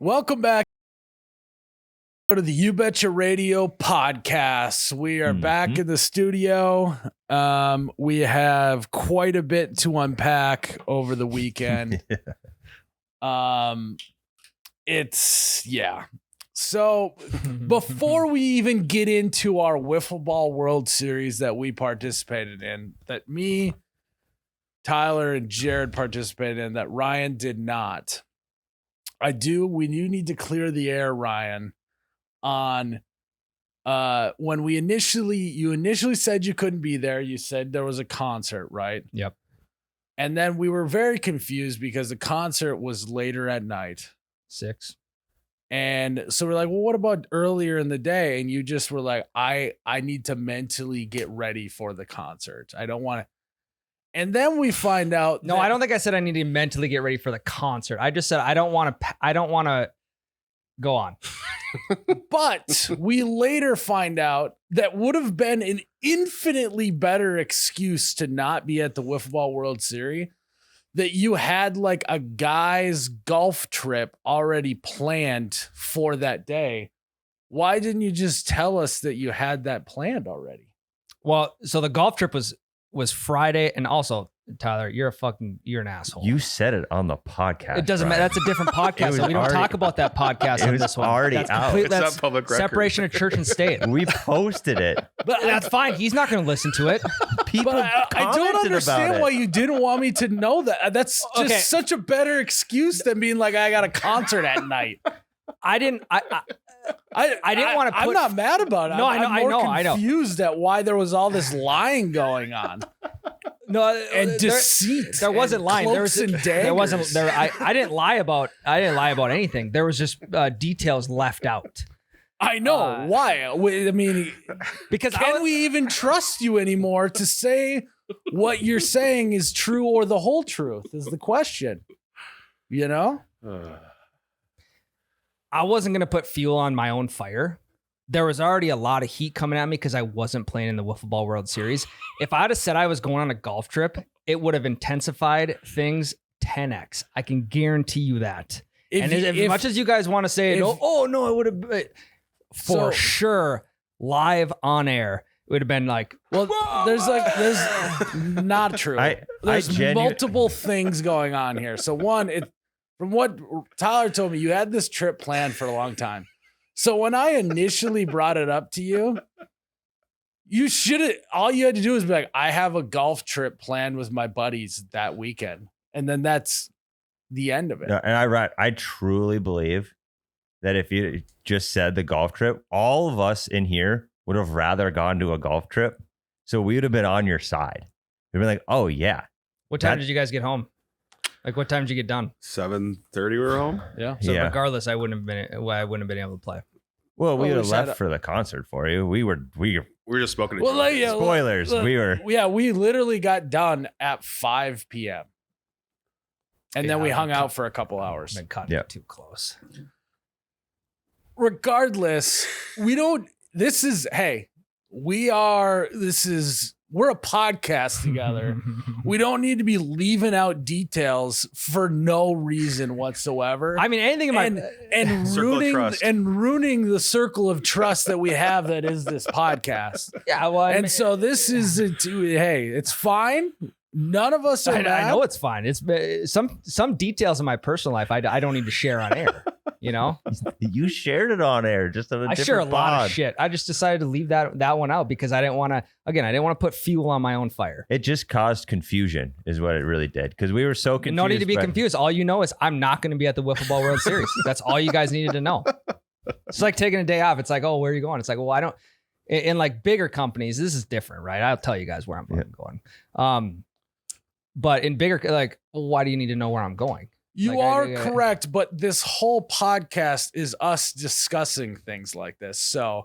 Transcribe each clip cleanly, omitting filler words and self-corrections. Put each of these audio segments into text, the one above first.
Welcome back to the You Betcha Radio podcast. We are back in the studio. We have quite a bit to unpack over the weekend. So before we even get into our Wiffle Ball World Series that we participated in, that me, Tyler, and Jerrod participated in, that Ryan did not. We do need to clear the air, Ryan, on when you initially said you couldn't be there. You said there was a concert, right? Yep. And then we were very confused because the concert was later at night. 6. And so we're like, well, what about earlier in the day? And you just were like, I need to mentally get ready for the concert. I don't want to. And then we find out. No, I don't think I said I need to mentally get ready for the concert. I just said I don't want to go on. But we later find out that would have been an infinitely better excuse to not be at the Wiffle Ball World Series, that you had like a guy's golf trip already planned for that day. Why didn't you just tell us that you had that planned already? Well, so the golf trip was Friday, and also, Tyler, you're an asshole. You said it on the podcast. It doesn't matter. That's a different podcast. So we don't talk about that podcast on this one. Already out. It's not public record. Separation of church and state. We posted it. But that's fine. He's not going to listen to it. People I don't understand why you didn't want me to know that. That's just such a better excuse than being like, I got a concert at night. I didn't want to put... I'm not mad about it. No, I'm confused at why there was all this lying going on. No, and deceit. There wasn't lying. There wasn't. I didn't lie about anything. There was just details left out. I know why. I mean, because can we even trust you anymore to say what you're saying is true or the whole truth? Is the question. You know. I wasn't going to put fuel on my own fire. There was already a lot of heat coming at me because I wasn't playing in the Wiffle Ball World Series. If I'd have said I was going on a golf trip, it would have intensified things 10x. I can guarantee you that. As much as you guys want to say, it would have for sure live on air. It would have been like, well, there's not true. There's multiple things going on here. So one, from what Tyler told me, you had this trip planned for a long time. So when I initially brought it up to you, all you had to do was be like, I have a golf trip planned with my buddies that weekend. And then that's the end of it. No, and I truly believe that if you just said the golf trip, all of us in here would have rather gone to a golf trip. So we would have been on your side. We'd be like, oh yeah. What time did you guys get home? Like, what time did you get done? 7:30 we were home. Yeah. So regardless, I wouldn't have been able to play. Well, we would have left for the concert for you. We were just smoking. Spoilers. We literally got done at 5 p.m. And then we hung out for a couple hours. Been cutting too close. Regardless, we're a podcast together. We don't need to be leaving out details for no reason whatsoever. I mean, anything about ruining the circle of trust that we have that is this podcast. Yeah, well, so this is it's fine. None of us are mad. I know it's fine. It's some details in my personal life I don't need to share on air. You know, you shared it on air. I share a lot of shit. I just decided to leave that one out because I didn't want to put fuel on my own fire. It just caused confusion, is what it really did. Because we were so confused. No need to be confused. All you know is I'm not going to be at the Wiffle Ball World Series. That's all you guys needed to know. It's like taking a day off. It's like, oh, where are you going? It's like, well, I don't. In like bigger companies, this is different, right? I'll tell you guys where I'm going. But in bigger, like, why do you need to know where I'm going? You are correct, but this whole podcast is us discussing things like this. So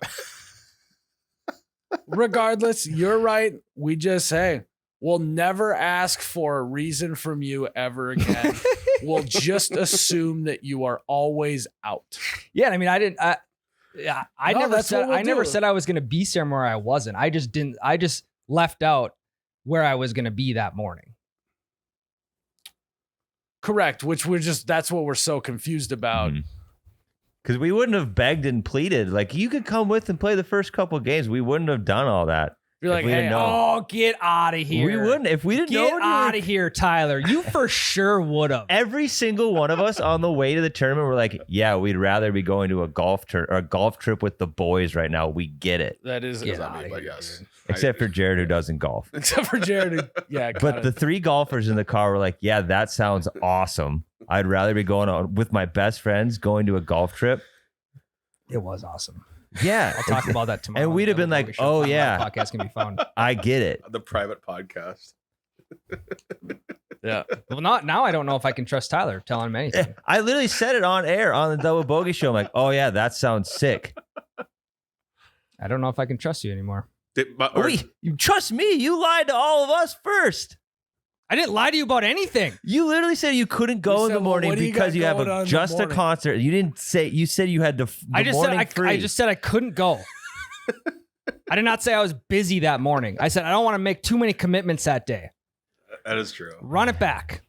regardless, you're right. We just, we'll never ask for a reason from you ever again. We'll just assume that you are always out. Yeah, I mean, I never said I was going to be somewhere I wasn't. I just left out where I was going to be that morning. Correct, which that's what we're so confused about. Because we wouldn't have begged and pleaded. Like, you could come with and play the first couple of games. We wouldn't have done all that. You're like, we didn't hey, know. Get out of here. We wouldn't. If we didn't know. Get out of here, Tyler. You for sure would have. Every single one of us on the way to the tournament were like, yeah, we'd rather be going to a golf trip with the boys right now. We get it. that is Get Not outta me, but here, yes. Except for Jerrod, who doesn't golf. except for Jerrod. Yeah, But the 3 golfers in the car were like, yeah, that sounds awesome. I'd rather be going on with my best friends going to a golf trip. It was awesome. Yeah. I'll talk about that tomorrow. And we'd have been like, oh, yeah. Podcast can be found. I get it. The private podcast. yeah. Well, now I don't know if I can trust Tyler telling him anything. I literally said it on air on the Double Bogey Show. I'm like, oh, yeah, that sounds sick. I don't know if I can trust you anymore. You trust me. You lied to all of us first. I didn't lie to you about anything. You literally said you couldn't go You in said, the well, morning what do you because got you have going on in the just a morning? concert. You didn't say. You said you had I just free. just said I couldn't go. I did not say I was busy that morning. I said I don't want to make too many commitments that day. That is true. Run it back.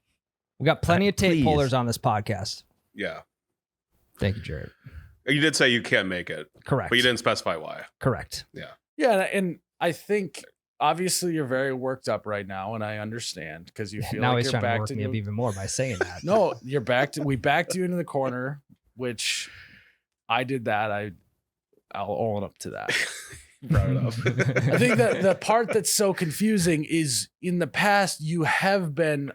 We got plenty of tape Please. pullers on this podcast. Yeah. Thank you, Jerrod. You did say you can't make it, Correct. but you didn't specify why. Correct. Yeah, and I think obviously you're very worked up right now, and I understand because you feel Now like he's you're trying to backed work me into. up even more by saying that. No, you're backed. We backed you into the corner, which I did that. I'll own up to that. Brought it up. I think that the part that's so confusing is in the past you have been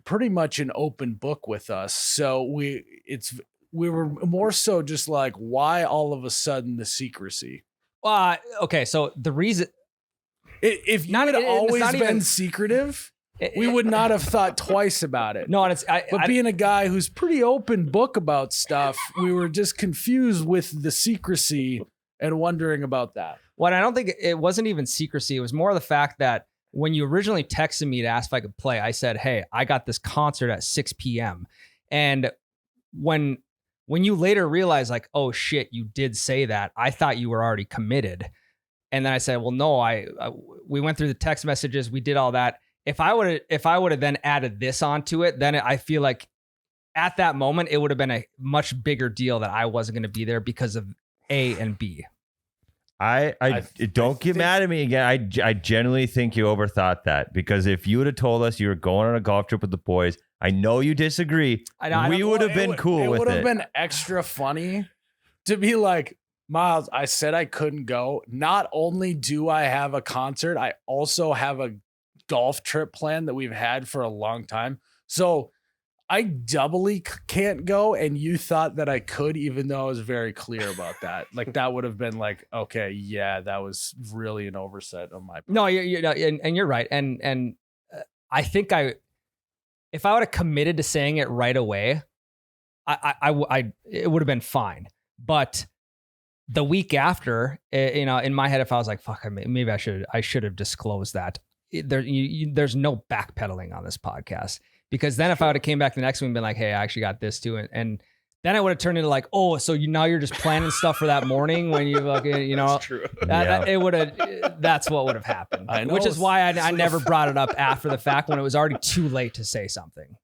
pretty much an open book with us. So we were more so just like, why all of a sudden the secrecy? Okay, so the reason If you Not- had it's always not been even- secretive, we would not have thought twice about it. No, and it's But being a guy who's pretty open book about stuff, we were just confused with the secrecy and wondering about that. Well, I don't think it wasn't even secrecy. It was more the fact that when you originally texted me to ask if I could play, I said, hey, I got this concert at 6 p.m. And when you later realized like, oh shit, you did say that, I thought you were already committed. And then I said, well, no, we went through the text messages. We did all that. If I would have then added this onto it, then I feel like at that moment, it would have been a much bigger deal that I wasn't going to be there because of A and B. I don't get mad at me again. I genuinely think you overthought that, because if you would have told us you were going on a golf trip with the boys, I know you disagree. We would have been cool with it. It would have been extra funny to be like, Miles, I said I couldn't go. Not only do I have a concert, I also have a golf trip plan that we've had for a long time. So I doubly can't go. And you thought that I could, even though I was very clear about that. Like that would have been like, okay, yeah, that was really an oversight on my part. No, and you're right. And I think if I would have committed to saying it right away, it would have been fine. But the week after, in my head, if I was like, fuck, maybe I should have disclosed that. There's no backpedaling on this podcast, because then if I would have came back the next week and been like, hey, I actually got this too. And then I would have turned into like, oh, so now you're just planning stuff for that morning when you fucking, That's true. that's what would have happened. I know. Which is why I never brought it up after the fact when it was already too late to say something.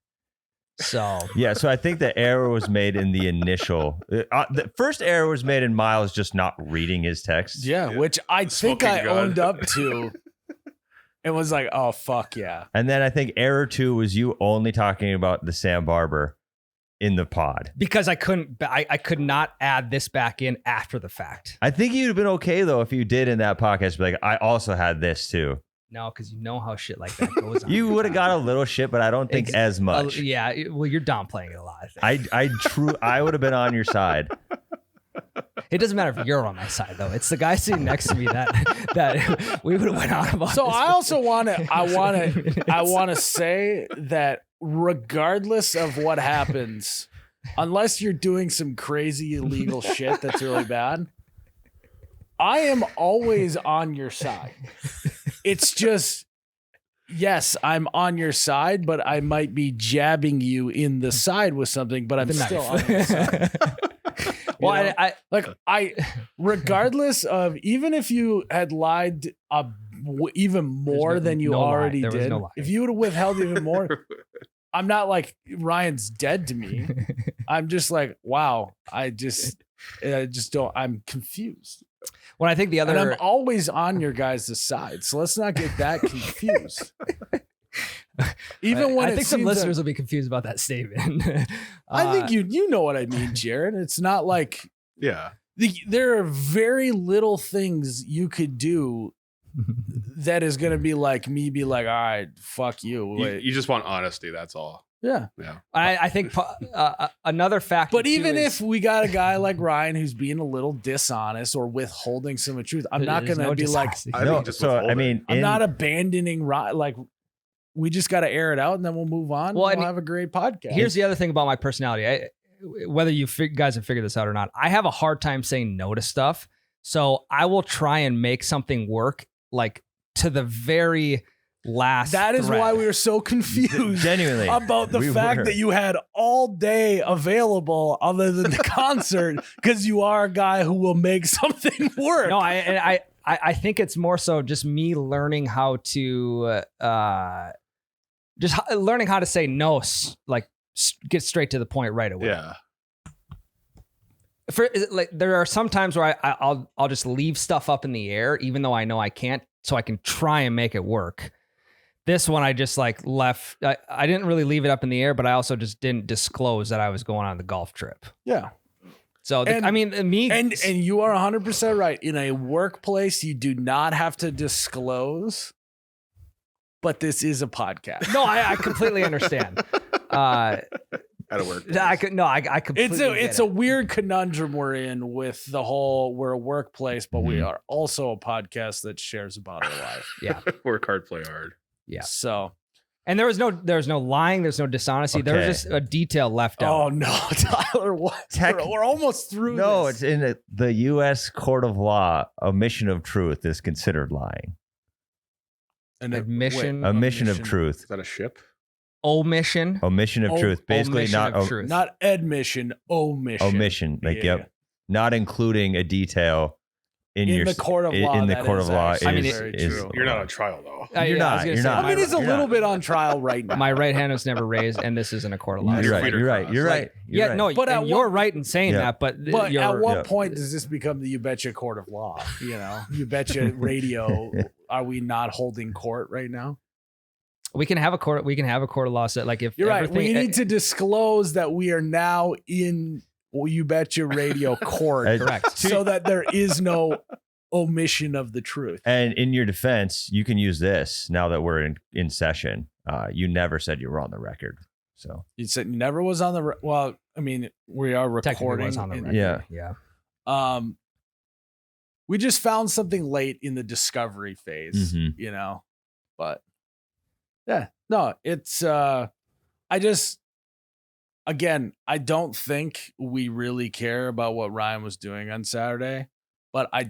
So Yeah, so I think the error was made in the initial. The first error was made in Miles just not reading his text. Yeah, which I think Smoking I gun. owned up to. It was like, oh, fuck yeah. And then I think error 2 was you only talking about the Sam Barber in the pod. because I could not add this back in after the fact. I think you'd have been okay though if you did in that podcast. Be like, I also had this too. No, because you know how shit like that goes on. You would have got a little shit, but I don't think as much. Yeah, well, you're downplaying it a lot. I think. I would have been on your side. It doesn't matter if you're on my side though. It's the guy sitting next to me that we would have went on about. So this I for also want to 15 minutes. say that regardless of what happens, unless you're doing some crazy illegal shit that's really bad, I am always on your side. It's just, yes, I'm on your side, but I might be jabbing you in the side with something, but I'm The still knife. on your side. Well, You know? Regardless of, even if you had lied even more than you no lie. already There was did, no lie. if you would have withheld even more, I'm not like Ryan's dead to me. I'm just like, wow, I just And I just don't. I'm confused. When I think the And other, I'm always on your guys' side, so let's not get that confused. Even when I it think some seems listeners will be confused about that statement. I think you know what I mean, Jerrod. It's not like Yeah. there are very little things you could do that is going to be like me be like, all right, fuck you. You just want honesty. That's all. Yeah. Yeah. I think another factor. But too even is- if we got a guy like Ryan who's being a little dishonest or withholding some of the truth, I'm not there's going to no be like, dishonesty. I No, think just so I withhold it. mean, I'm not abandoning Ryan. Like, we just got to air it out and then we'll move on. Well, We'll and have a great podcast. Here's the other thing about my personality. Whether you guys have figured this out or not, I have a hard time saying no to stuff. So I will try and make something work like to the very last. That is thread. why we were so confused genuinely about the we fact were. that you had all day available other than the concert because you are a guy who will make something work. No, I think it's more so just me learning how to learning how to say no, like get straight to the point right away. Yeah. There are some times where I'll just leave stuff up in the air, even though I know I can't, so I can try and make it work. This one I just like left. I didn't really leave it up in the air, but I also just didn't disclose that I was going on the golf trip. Yeah. So And- I mean, me And you are 100% right. In a workplace, you do not have to disclose, but this is a podcast. no, I completely understand. At a work. I completely. It's a weird conundrum we're in with the whole we're a workplace, but we are also a podcast that shares about our life. Yeah. Work hard, play hard. Yeah. So, And there was no lying. There's no dishonesty. There was Okay. just a detail left out. oh no, Tyler, what? We're almost through. No, this. it's in the U.S. court of law. Omission of truth is considered lying. An Admission. Omission of truth. Is that a ship? Omission. Omission of truth. Basically, Omission not of truth. Not admission, omission. omission. Like, Yeah. yep, not including a detail in In your the court of law, In the that court is of law, actually is, very is true. You're not on trial though. Yeah, You're I was not, gonna you're say, not. I mean, he's a You're little not. bit on trial right now. My right hand was never raised, and this isn't a court of law. You're right. Feet are You're right. crossed. You're Like, right. You're yeah, right. no, But at and you're what- right in saying Yeah. that, but But you're, at what yeah. point does this become the You Betcha court of law? You know, You Betcha radio. Are we not holding court right now? we can have a court. We can have a court of law. So like if You're right. everything, We need to disclose that we are now in You Betcha radio court, correct. so that there is no omission of the truth. And in your defense, you can use this now that we're in session. You never said you were on the record. So You said never was on the. Well, I mean, we are Technically recording. was on the and- record. Yeah. Yeah. We just found something late in the discovery phase, Mhm. you know, but yeah, no, it's, I just, again, I don't think we really care about what Ryan was doing on Saturday, but I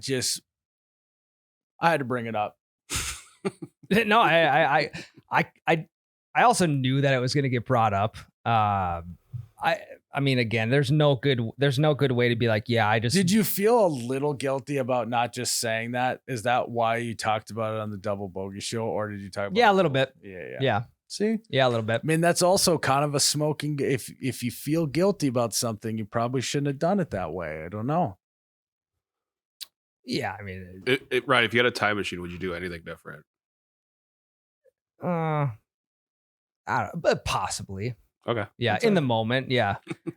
had to bring it up. No, I also knew that it was going to get brought up. I mean, again, there's no good way to be like, yeah, I just Did you feel a little guilty about not just saying that? Is that why you talked about it on the Double Bogey Show, or did you talk about Yeah, it? a little bit. Yeah. Yeah. See? Yeah, a little bit. I mean, that's also kind of a smoking. If you feel guilty about something, you probably shouldn't have done it that way. I don't know. Yeah, I mean, Right. If you had a time machine, would you do anything different? I don't know, but possibly. Okay. Yeah, That's in all the moment. Yeah,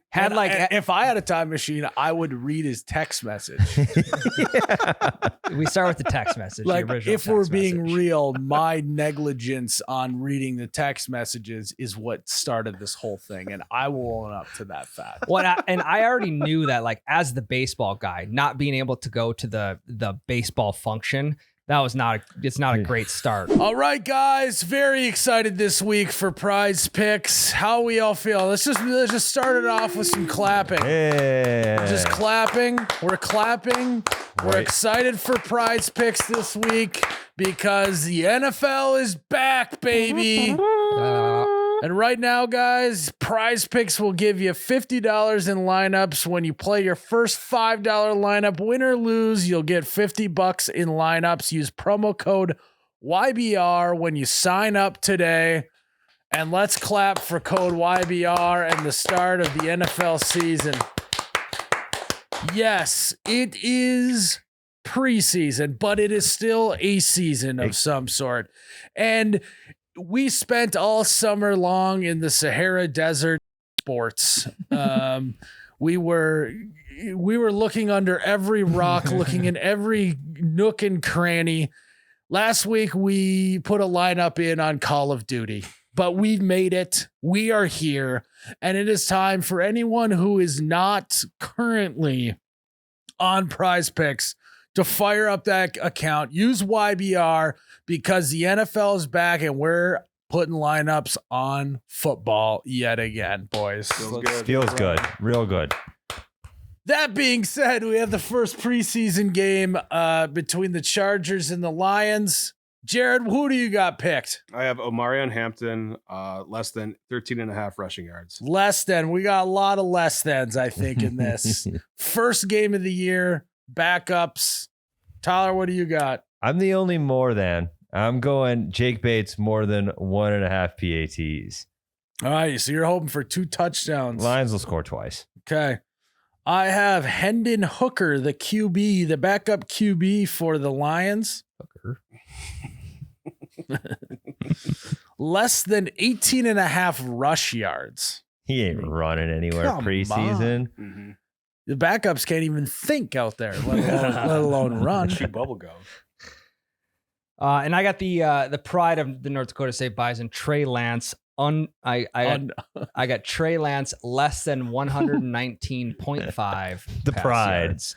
had And like if I had a time machine, I would read his text message. we start with the text message. Like, the original if we're text being message. real, my negligence on reading the text messages is what started this whole thing, and I will own up to that fact. Well, and I already knew that, like, as the baseball guy, not being able to go to the baseball function, it's not a great start. All right, guys, very excited this week for Prize Picks. How we all feel? Let's just start it off with some clapping. yeah. Just clapping. We're clapping. We're Right. excited for Prize Picks this week because the NFL is back, baby. And right now, guys, Prize Picks will give you $50 in lineups when you play your first $5 lineup. Win or lose, you'll get $50 in lineups. Use promo code YBR when you sign up today. And let's clap for code YBR and the start of the NFL season. Yes, it is preseason, but it is still a season of some sort. And we spent all summer long in the Sahara Desert sports. We were looking under every rock, looking in every nook and cranny. Last week, we put a lineup in on Call of Duty, but we've made it. We are here, and it is time for anyone who is not currently on Prize Picks to fire up that account. Use YBR because the NFL is back, and we're putting lineups on football yet again, boys. Feels good. Real good. That being said, we have the first preseason game between the Chargers and the Lions. Jerrod, who do you got picked? I have Omarion Hampton, less than 13.5 rushing yards. Less than. We got a lot of less thans, I think, in this. First game of the year, backups. Tyler, what do you got? I'm the only more than. I'm going Jake Bates more than 1.5 PATs. All right, so you're hoping for 2 touchdowns. Lions will score twice. Okay. I have Hendon Hooker, the QB, the backup QB for the Lions. Hooker. Less than 18.5 rush yards. He ain't running anywhere Come preseason. Mm-hmm. The backups can't even think out there, let alone run. Shoot bubble gum. And I got the pride of the North Dakota State Bison, Trey Lance. I got Trey Lance less than 119.5. The pass pride. yards.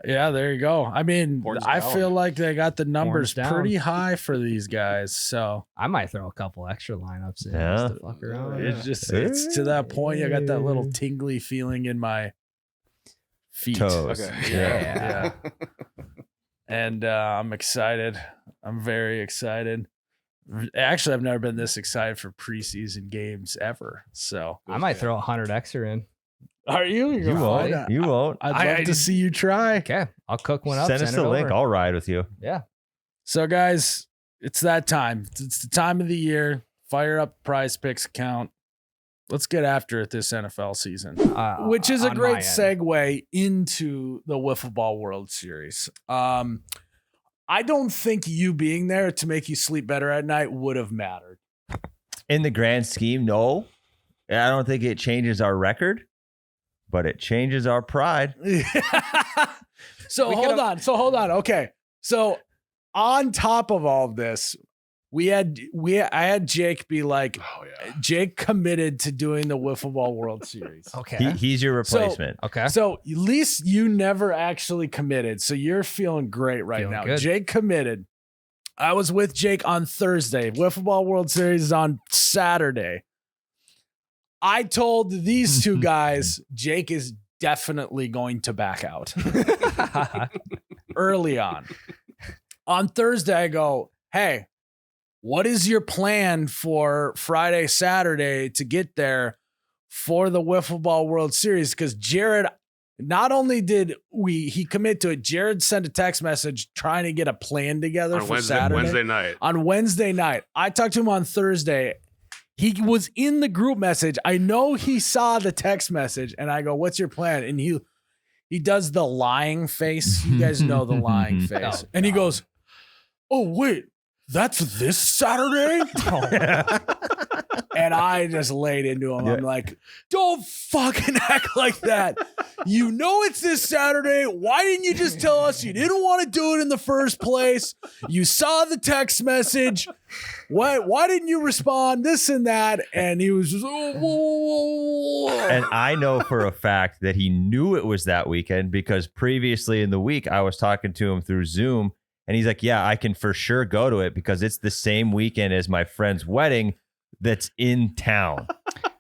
Yeah, there you go. I mean, Horns I down. feel like they got the numbers Horns down. pretty high for these guys. So I might throw a couple extra lineups in Yeah. just to fuck around. Yeah. it's to that point. I got that little tingly feeling in my feet. Toes. Okay. Yeah. And I'm excited. I'm very excited. Actually, I've never been this excited for preseason games ever. So I might throw 100 extra in. are you? You won't. You won't. I'd love to see you try. Okay, I'll cook one up. Send us send the it link. over. I'll ride with you. Yeah. So, guys, it's that time. It's the time of the year. Fire up Prize Picks account. Let's get after it this NFL season, which is a on great my end. segue into the Wiffle Ball World Series. I don't think you being there to make you sleep better at night would have mattered. In the grand scheme, no. I don't think it changes our record, but it changes our pride. So hold on. Okay. So on top of all of this, I had Jake be like, Oh, yeah. Jake committed to doing the Wiffle Ball World Series. Okay. He's your replacement. Okay. So at least you never actually committed. So you're feeling great right Feeling now. good. Jake committed. I was with Jake on Thursday. Wiffle Ball World Series is on Saturday. I told these two guys, Jake is definitely going to back out early on. On Thursday, I go, hey, what is your plan for Friday, Saturday to get there for the Wiffle Ball World Series? Because Jerrod, not only did he commit to it, Jerrod sent a text message trying to get a plan together On for Saturday. Wednesday night. On Wednesday night. I talked to him on Thursday. He was in the group message. I know he saw the text message, and I go, what's your plan? And he does the lying face. You guys know the lying face. Oh, and he goes, oh, wait. That's this Saturday? And I just laid into him. I'm like, don't fucking act like that. You know it's this Saturday. Why didn't you just tell us you didn't want to do it in the first place? You saw the text message. Why didn't you respond? This and that. And he was just, And I know for a fact that he knew it was that weekend because previously in the week, I was talking to him through Zoom. And he's like, yeah, I can for sure go to it because it's the same weekend as my friend's wedding that's in town.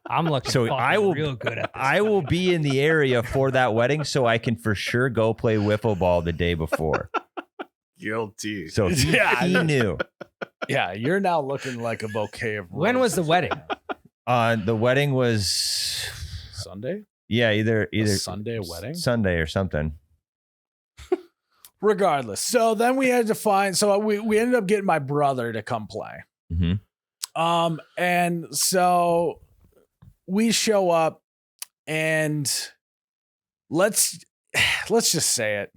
I'm looking So I will real good at this. I will be in the area for that wedding so I can for sure go play wiffle ball the day before. Guilty. So he knew. yeah, you're now looking like a bouquet of When was the roses. wedding? The wedding was Sunday? either Sunday wedding? Sunday or something. Regardless. So then we had to find, so we ended up getting my brother to come play. Mm-hmm. And so we show up and let's just say it.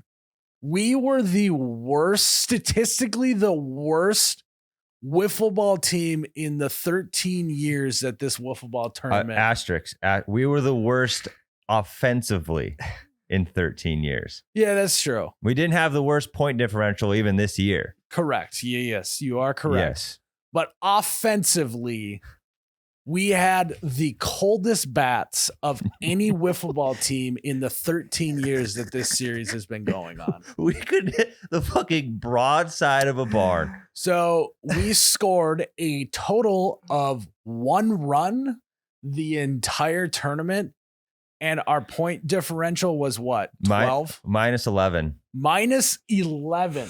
We were the worst, statistically the worst wiffle ball team in the 13 years that this wiffle ball tournament. Asterisks. We were the worst offensively in 13 years. Yeah, that's true. We didn't have the worst point differential even this year. Correct. Yes, you are correct. Yes. But offensively, we had the coldest bats of any wiffle ball team in the 13 years that this series has been going on. We could hit the fucking broadside of a barn. So we scored a total of 1 run the entire tournament. And our point differential was what? 12? Minus 11. Minus 11.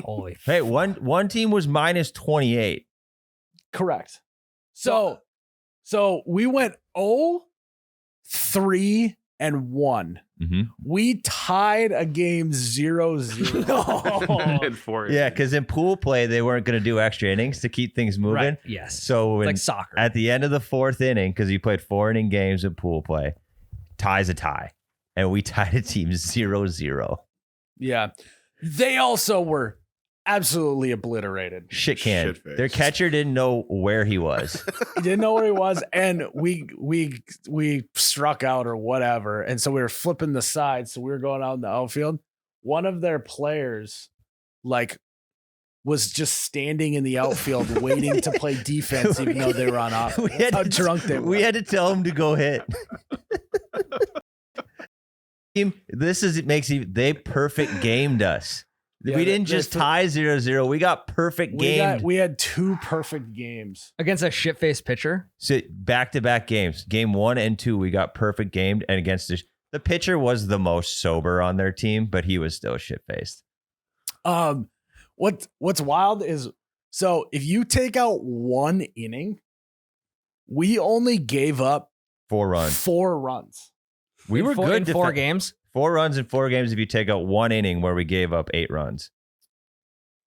Holy Hey, one team was minus 28. Correct. So we went 0-3-1. Mm-hmm. We tied a game 0-0. In 4 Yeah, because in pool play, they weren't going to do extra innings to keep things moving. Right. Yes. So It's like soccer. at the end of the 4th inning, because you played 4-inning games in pool play, tie's a tie. And we tied a team 0-0. Yeah. They also were absolutely obliterated. Shit can. Shit-faced. Their catcher didn't know where he was. He didn't know where he was, and we struck out or whatever. And so we were flipping the sides. So we were going out in the outfield. One of their players, was just standing in the outfield waiting to play defense, even though they were on offense. That's how drunk they were. We had to tell him to go hit. They perfect gamed us. Yeah, we didn't just tie 0-0. We got perfect gamed. We had 2 perfect games. Against a shit-faced pitcher. So back-to-back games. Game 1 and 2, we got perfect gamed. And against the pitcher was the most sober on their team, but he was still shit-faced. What's wild is, so if you take out 1 inning, we only gave up 4 runs. 4 runs. We were good in 4 games. 4 runs in 4 games if you take out 1 inning where we gave up 8 runs.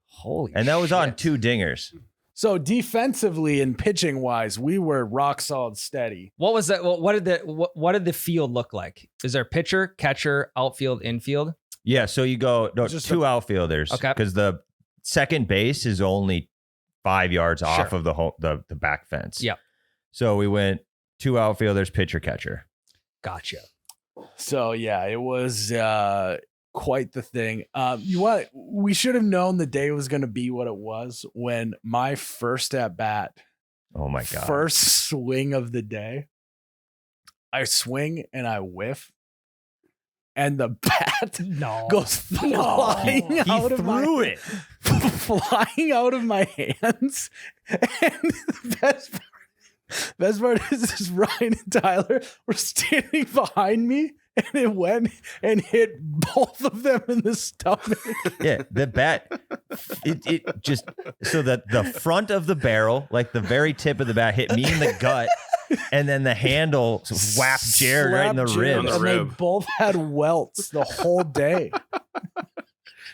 Holy And that was on shit. 2 dingers. So defensively and pitching wise, we were rock solid steady. What was that? What did the field look like? Is there pitcher, catcher, outfield, infield? Yeah, so you go Just 2 outfielders. Okay. Because the second base is only 5 yards off Sure. of the back fence. Yep. So we went 2 outfielders, pitcher, catcher. Gotcha. So yeah, it was quite the thing. We should have known the day was going to be what it was when my first at bat, Oh my God. first swing of the day, I swing and I whiff, and the bat No. goes flying He out of my threw it. flying out of my hands. And the best part is Ryan and Tyler were standing behind me, and it went and hit both of them in the stomach. Yeah, the bat, it just, so that the front of the barrel, like the very tip of the bat, hit me in the gut, and then the handle whapped Jerrod right in the Slapped Jerrod, ribs. On the and they rib. both had welts the whole day.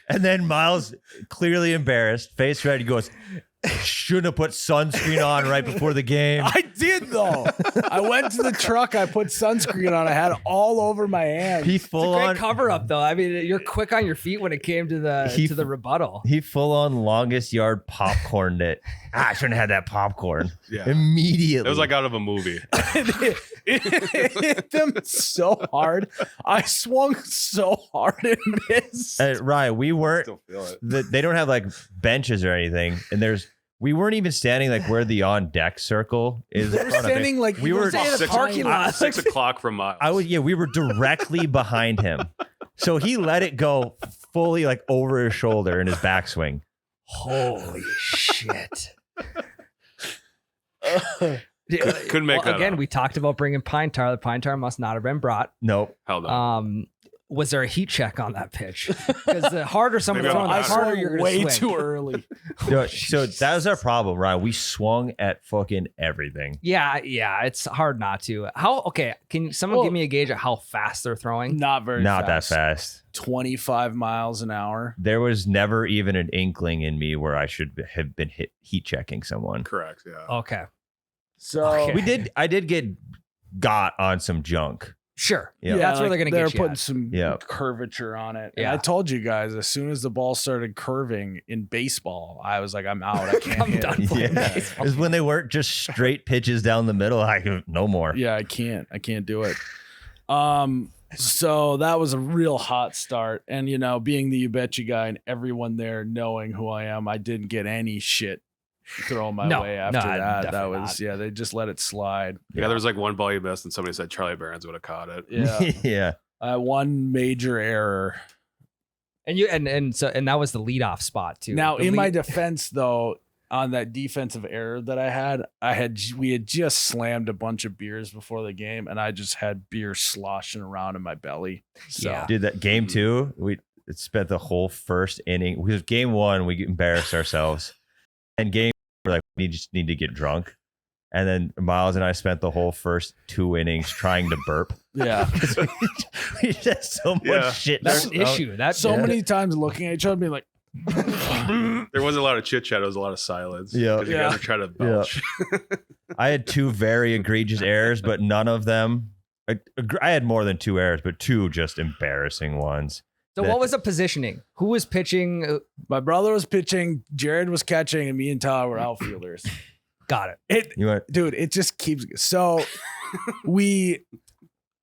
And then Miles, clearly embarrassed, face red, he goes, shouldn't have put sunscreen on right before the game. I did though. I went to the truck. I put sunscreen on. I had it all over my hands. He full Great on cover up though. I mean, you're quick on your feet when it came to the rebuttal. He full on longest yard popcorned it. I shouldn't have had that popcorn. Yeah. Immediately. It was like out of a movie. It hit them so hard. I swung so hard and missed. Ryan, we weren't. Still feel it. They don't have like benches or anything, and we weren't even standing like where the on deck circle is. They in were front of it. standing like We you were- saying the 6 parking lot. 6 o'clock from Miles. we were directly behind him, so he let it go fully like over his shoulder in his backswing. Holy shit. Couldn't make that again, up. we talked about bringing pine tar. The pine tar must not have been brought. Nope. Hell no. Was there a heat check on that pitch? Because the harder someone's Maybe throwing, on the the harder swung you're going to way swing. too early. So that was our problem, Ryan. We swung at fucking everything. Yeah, it's hard not to. Can someone Well- give me a gauge of how fast they're throwing? Not very Not fast. that fast. 25 miles an hour. There was never even an inkling in me where I should have been heat checking someone. Correct. Yeah. Okay. So Okay. I did get got on some junk Sure. Yeah. That's where they're going to They're get you putting at. some Yeah. curvature on it. And Yeah. I told you guys, as soon as the ball started curving in baseball, I was like, I'm out. I can't I'm hit done it. playing Yeah. baseball. Is when they weren't just straight pitches down the middle. No more. Yeah, I can't do it. So that was a real hot start. And, being the You Betcha guy and everyone there knowing who I am, I didn't get any shit thrown my way after that. That definitely was, they just let it slide. Yeah, there was like one ball you missed, and somebody said Charlie Barons would have caught it. Yeah. Yeah. One major error. And you and that was the leadoff spot too. Now, The in my lead- defense, though, on that defensive error that we had just slammed a bunch of beers before the game, and I just had beer sloshing around in my belly. So Yeah. Dude, that game 2, we spent the whole first inning. Because game 1, we embarrassed ourselves. And game, we're like, we just need to get drunk. And then Miles and I spent the whole first 2 innings trying to burp. yeah, We just had so much Yeah. shit. that's an issue. That's so many times looking at each other, being like, There wasn't a lot of chit chat. It was a lot of silence. Yeah. 'Cause you Yeah. guys were trying to belch. I had 2 very egregious errors, but none of them. I had more than 2 errors, but 2 just embarrassing ones. So what was the positioning? Who was pitching? my brother was pitching, Jerrod was catching, and me and Tyler were outfielders. Got it. You want? Dude, it just keeps so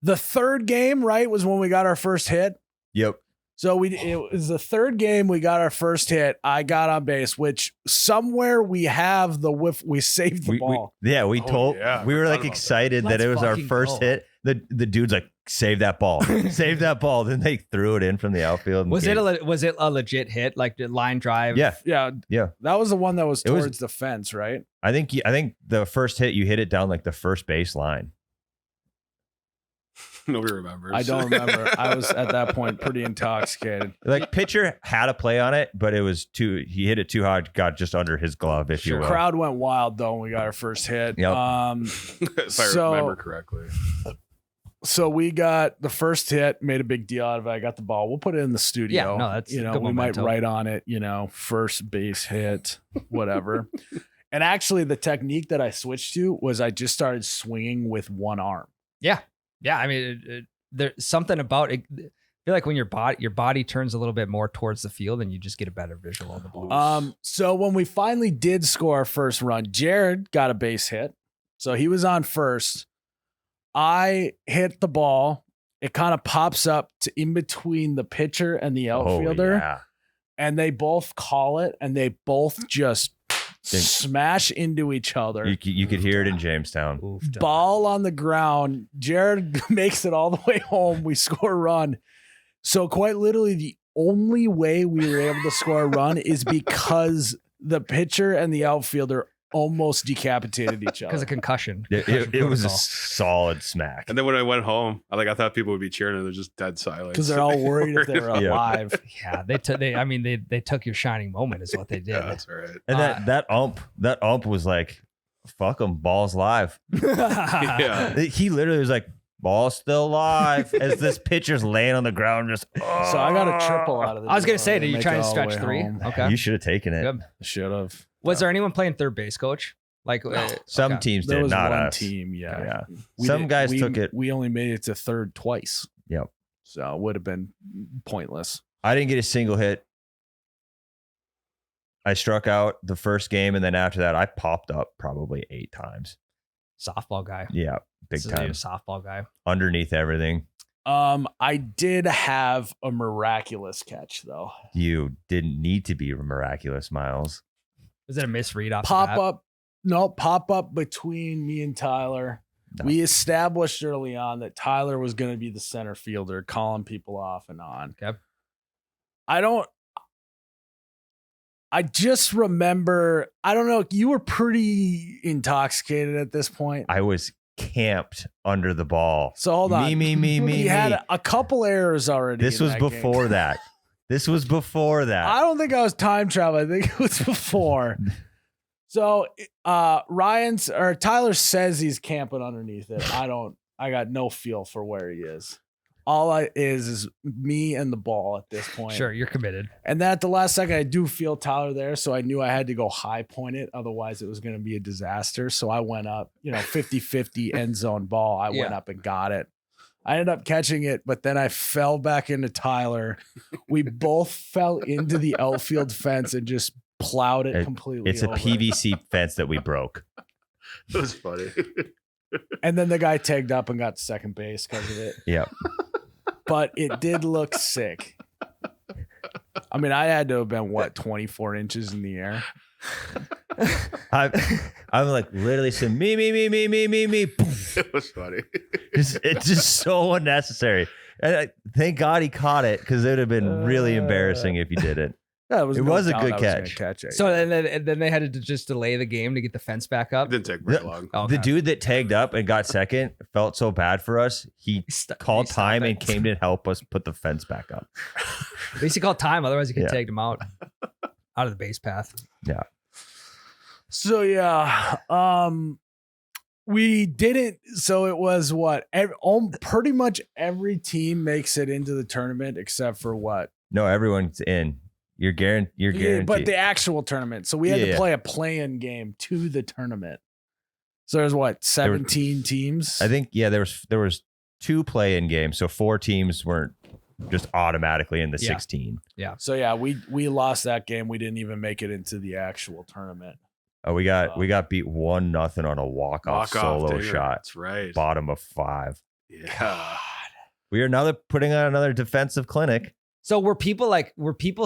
the third game, right, was when we got our first hit. Yep. So it was the third game we got our first hit. I got on base, which somewhere we have the whiff. We saved the ball. We Oh, told yeah, we I were forgot like about excited that Let's it was our fucking first go. hit. The dude's like, save that ball, save that ball. Then they threw it in from the outfield. and Was it gave- was it a legit hit, like the line drive? Yeah, Yeah, that was the one that was It was- towards the fence, right? I think the first hit you hit it down like the first base line. Nobody remembers. I don't remember. I was at that point pretty intoxicated. Like pitcher had a play on it, but it was he hit it too hard, got just under his glove, if you The will. crowd went wild though when we got our first hit. Yep. if I So- remember correctly. So we got the first hit, made a big deal out of it. I got the ball. We'll put it in the studio. Yeah, no, that's we good might memento. write on it, first base hit, whatever. And actually, the technique that I switched to was I just started swinging with one arm. Yeah. I mean, there's something about it. I feel like when your body turns a little bit more towards the field, and you just get a better visual of the ball. So when we finally did score our first run, Jerrod got a base hit, so he was on first. I hit the ball. It kind of pops up to in between the pitcher and the outfielder. Oh, yeah. And they both call it, and they both just smash into each other. You could hear it in Jamestown. Oofed. Ball on the ground. Jerrod makes it all the way home. We score a run. So quite literally, the only way we were able to score a run is because the pitcher and the outfielder almost decapitated each because other. of concussion. It was a protocol. solid smack. And then when I went home, I thought people would be cheering, and they're just dead silent. Because they're all worried if they were Yeah. alive. Yeah, they took your shining moment, is what they did. Yeah, that's all right. And that ump was like, fuck them, ball's live. Yeah. He literally was like, ball's still live, as this pitcher's laying on the ground just. So I got a triple out of the I was gonna deal say, to did you make try it and all the stretch way 3? home. Okay. You should have taken it. Good. Should have. Was there anyone playing third base, coach? Like Some okay. teams There did, was not one us. team, yeah. Some guys took it. We only made it to third twice. Yep. So it would have been pointless. I didn't get a single hit. I struck out the first game, and then after that, I popped up probably 8 times. softball guy. Yeah, big This is time. a softball guy. Underneath everything. I did have a miraculous catch though. You didn't need to be miraculous, Miles. Was it a misread off the Pop bat? pop up between me and Tyler. No. We established early on that Tyler was going to be the center fielder, calling people off and on. Okay. I just remember, I don't know, you were pretty intoxicated at this point. I was camped under the ball. So hold on. Me. He had a couple errors already. This in was that game. before that. This was before that. I don't think I was time traveling. I think it was before. So Tyler says he's camping underneath it. I got no feel for where he is. All is me and the ball at this point. Sure, you're committed. And then at the last second, I do feel Tyler there. So I knew I had to go high point it. Otherwise, it was going to be a disaster. So I went up, 50-50 end zone ball. I went Yeah. up and got it. I ended up catching it, but then I fell back into Tyler. We both fell into the outfield fence and just plowed it completely. It's a over. PVC fence that we broke. That was funny. And then the guy tagged up and got to second base because of it. Yep. But it did look sick. I mean, I had to have been 24 inches in the air. I'm like literally saying me. It was funny. It's just so unnecessary. And thank God he caught it because it would have been really embarrassing if he didn't. Yeah, It was a good catch. It. So and then they had to just delay the game to get the fence back It up. didn't take very long. Okay. The dude that tagged up and got second felt so bad for us. He called He stopped time it. and came to help us put the fence back up. At least he called time, otherwise he could Yeah. take him out of the base path. Yeah. So yeah, we didn't. So it was what? Pretty much every team makes it into the tournament except for what? No, everyone's in. You're guaranteed. Yeah, but the actual tournament. So we had to Yeah. play a play-in game to the tournament. So there's what? 17 teams. I think there was 2 play-in games, so 4 teams weren't just automatically in the Yeah. 16. So yeah, we lost that game. We didn't even make it into the actual tournament. Oh, we got beat 1-0 on a walk-off solo dinger. shot. That's right. Bottom of 5. Yeah. We are putting on another defensive clinic. So were people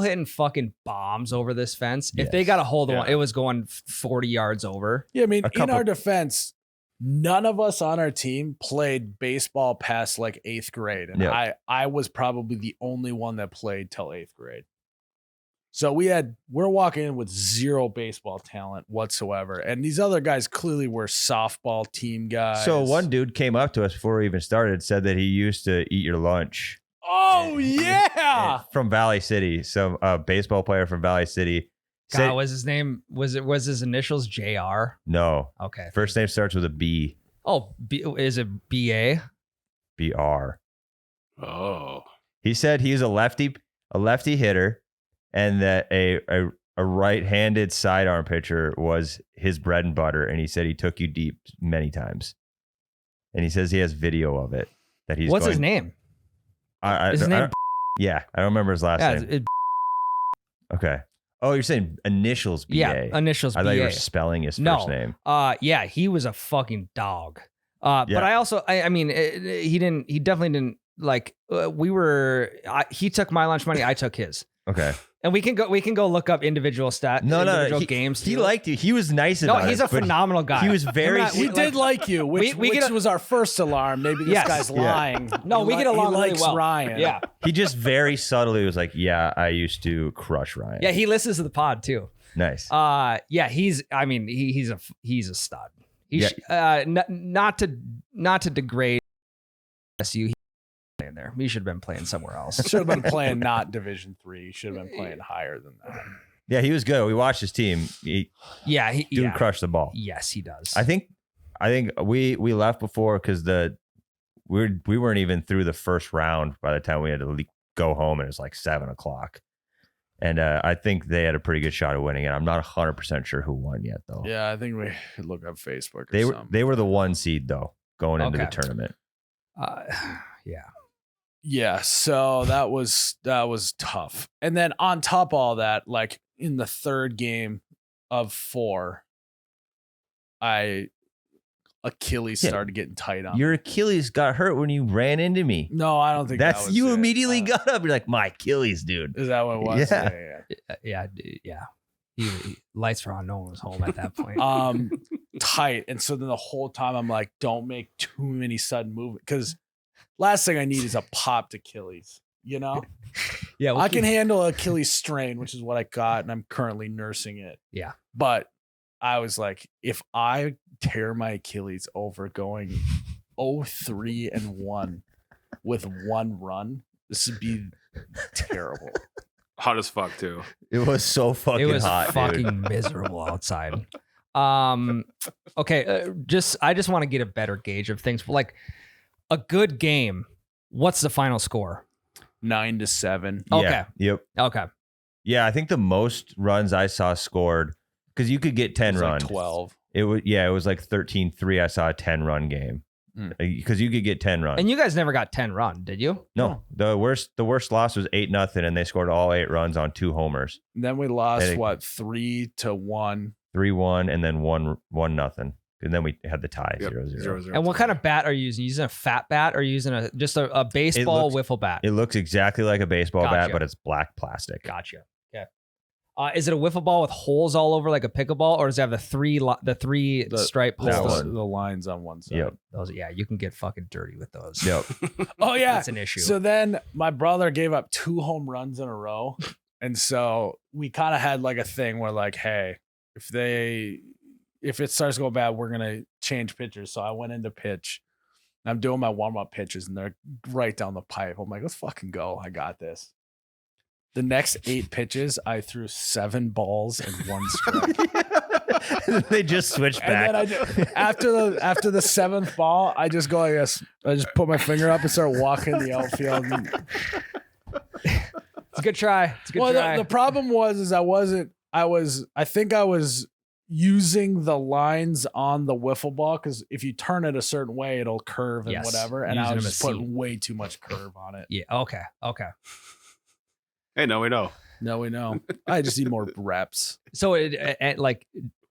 hitting fucking bombs over this fence? If they Yes. got a hold of one, Yeah. it was going 40 yards over. Yeah, I mean, A in couple- our defense, none of us on our team played baseball past like 8th grade. And Yeah. I was probably the only one that played till 8th grade. So we're walking in with zero baseball talent whatsoever. And these other guys clearly were softball team guys. So one dude came up to us before we even started, said that he used to eat your lunch. Oh yeah. From Valley City. Some baseball player from Valley City. God, Said, was his name? Was his initials JR? no. Okay. First name starts with a B. Oh, is it BA? BR. Oh. He said he's a lefty hitter, and that a right-handed sidearm pitcher was his bread and butter, and he said he took you deep many times. And he says he has video of it. That he's What's his going- name? I Is his I name? don't- yeah, I don't remember his last Yeah, name. Okay. Oh, you're saying initials BA. yeah, initials I thought you were BA. spelling his No. first name. Yeah, he was a fucking dog. But Yeah. I also, I mean, he definitely didn't like. He took my lunch money, I took his, Okay. and we can go look up individual individual games. He too. liked you. He was nice No, about it. he's a but phenomenal guy. He was very. Remember that- He we- did like you, which we get a- was our first alarm. Maybe this Yes. guy's Yeah. lying. No, we get along he really likes well. Ryan. Yeah, He just very subtly was like, "Yeah, I used to crush Ryan." yeah. He listens to the pod too. Nice. Yeah. He's a stud. Not to degrade SU. He's playing there. He should have been playing somewhere else. Should have been playing not Division 3. Should have been playing higher than that. Yeah, he was good. We watched his team. Dude crushed the ball. Yes, he does. I think we left before because we weren't even through the first round by the time we had to go home, and it was like 7:00. And I think they had a pretty good shot of winning it. I'm not 100% sure who won yet, though. Yeah, I think we could look up Facebook. They were the 1 seed though going into the Okay. tournament. Yeah. Yeah, so that was tough. And then on top of all that, like in the third game of 4, Achilles Yeah. started getting tight on. Your Achilles got hurt when you ran into me. No, I don't think that That's was you it. immediately got up. You're like, my Achilles, dude. Is that what it was? Yeah. Yeah. He lights were on. No one was home at that point. Tight. And so then the whole time I'm like, don't make too many sudden movements, because last thing I need is a popped Achilles. You know, Yeah, I can handle Achilles strain, which is what I got, and I'm currently nursing it. Yeah. But I was like, if I tear my Achilles over going 0-3-1 with 1 run, this would be terrible. Hot as fuck too. It was so fucking It was hot, fucking dude. miserable outside. Okay, I just want to get a better gauge of things. Like a good game. What's the final score? 9-7. Okay. Yeah, yep. Okay. Yeah, I think the most runs I saw scored, because you could get 10 It was like runs. 12. It was like 13-3. I saw a 10-run game. because you could get 10 runs. And you guys never got 10 run, did you? No, the worst loss was 8-0, and they scored all 8 runs on 2 homers. And then we lost 3-1. 3-1, and then 1-0. And then we had the tie 0-0. 0-0. And what kind of bat are you using? Using a fat bat or using just a baseball wiffle bat? It looks exactly like a baseball Gotcha. bat, but it's black plastic. Gotcha. Okay. Is it a wiffle ball with holes all over like a pickleball, or does it have the three stripe That holes? one. The lines on one side. Yep. Those, yeah, you can get fucking dirty with those. Yep. Oh yeah, That's an issue. So then my brother gave up 2 home runs in a row, and so we kind of had like a thing where like, hey, if it starts going bad, we're gonna change pitchers. So I went into pitch. And I'm doing my warm up pitches, and they're right down the pipe. I'm like, let's fucking go. I got this. The next 8 pitches, I threw 7 balls and 1 strike. They just switched back. And then after the 7th ball, I just go like this. I just put my finger up and start walking the outfield. It's a good try. It's a good try. The problem was I think I was using the lines on the wiffle ball, because if you turn it a certain way, it'll curve and Yes. whatever. And Using I was them just as putting seat. way too much curve on it. Yeah. Okay. Hey, no, we know. No, we know. I just need more reps. So, like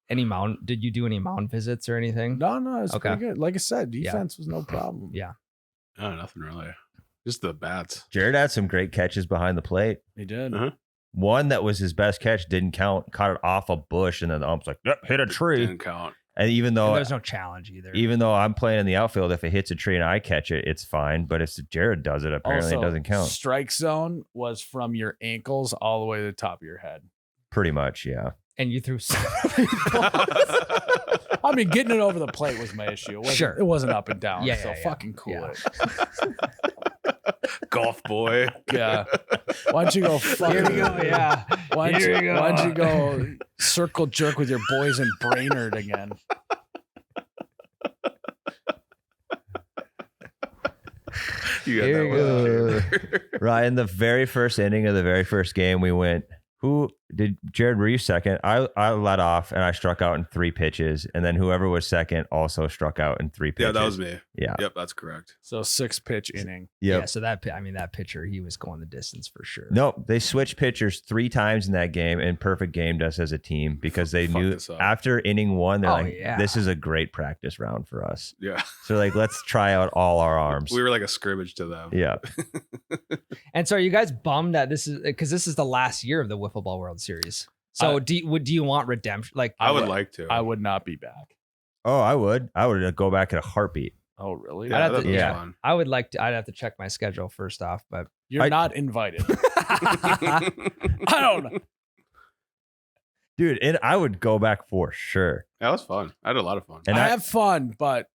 any mound? Did you do any mound visits or anything? No, it's Okay. pretty good. Like I said, defense was no problem. Yeah. No, nothing really. Just the bats. Jerrod had some great catches behind the plate. He did. Uh-huh. One that was his best catch didn't count, caught it off a bush, and then the ump's like, yep, hit a tree. Didn't count. And even And though there's no challenge either. I'm playing in the outfield, if it hits a tree and I catch it, it's fine. But if Jerrod does it, apparently Also, it doesn't count. Strike zone was from your ankles all the way to the top of your head. Pretty much, yeah. And you threw. I mean, getting it over the plate was my issue. Sure. It wasn't up and down. Yeah, so yeah, yeah. fucking cool Yeah. it. Golf boy. Yeah. Why don't you go fucking? Here we go. Yeah. Why don't, Here we you, go. why don't you go circle jerk with your boys in Brainerd again? You got Here that we one. Ryan, the very first inning of the very first game, we went. Who did Jerrod? Were you second? I led off and I struck out in 3 pitches, and then whoever was second also struck out in 3 pitches. Yeah, that was me. Yeah. Yep, that's correct. So 6-pitch inning. Yep. Yeah. So that pitcher, he was going the distance for sure. No, they switched pitchers 3 times in that game, and perfect gamed us as a team because they Fuck knew this up. after inning 1, they're Oh, like, yeah. this is a great practice round for us. Yeah. So like, let's try out all our arms. We were like a scrimmage to them. Yeah. And so are you guys bummed that this is the last year of the Wiffle Ball World Series? So do you want redemption? Like I would like to. I would not be back. Oh, I would go back in a heartpeat. Oh, really? Yeah, I'd have that to- was yeah. fun. I would like to. I'd have to check my schedule first off, but You're not invited. I don't know. Dude, and I would go back for sure. That was fun. I had a lot of fun. And I have fun, but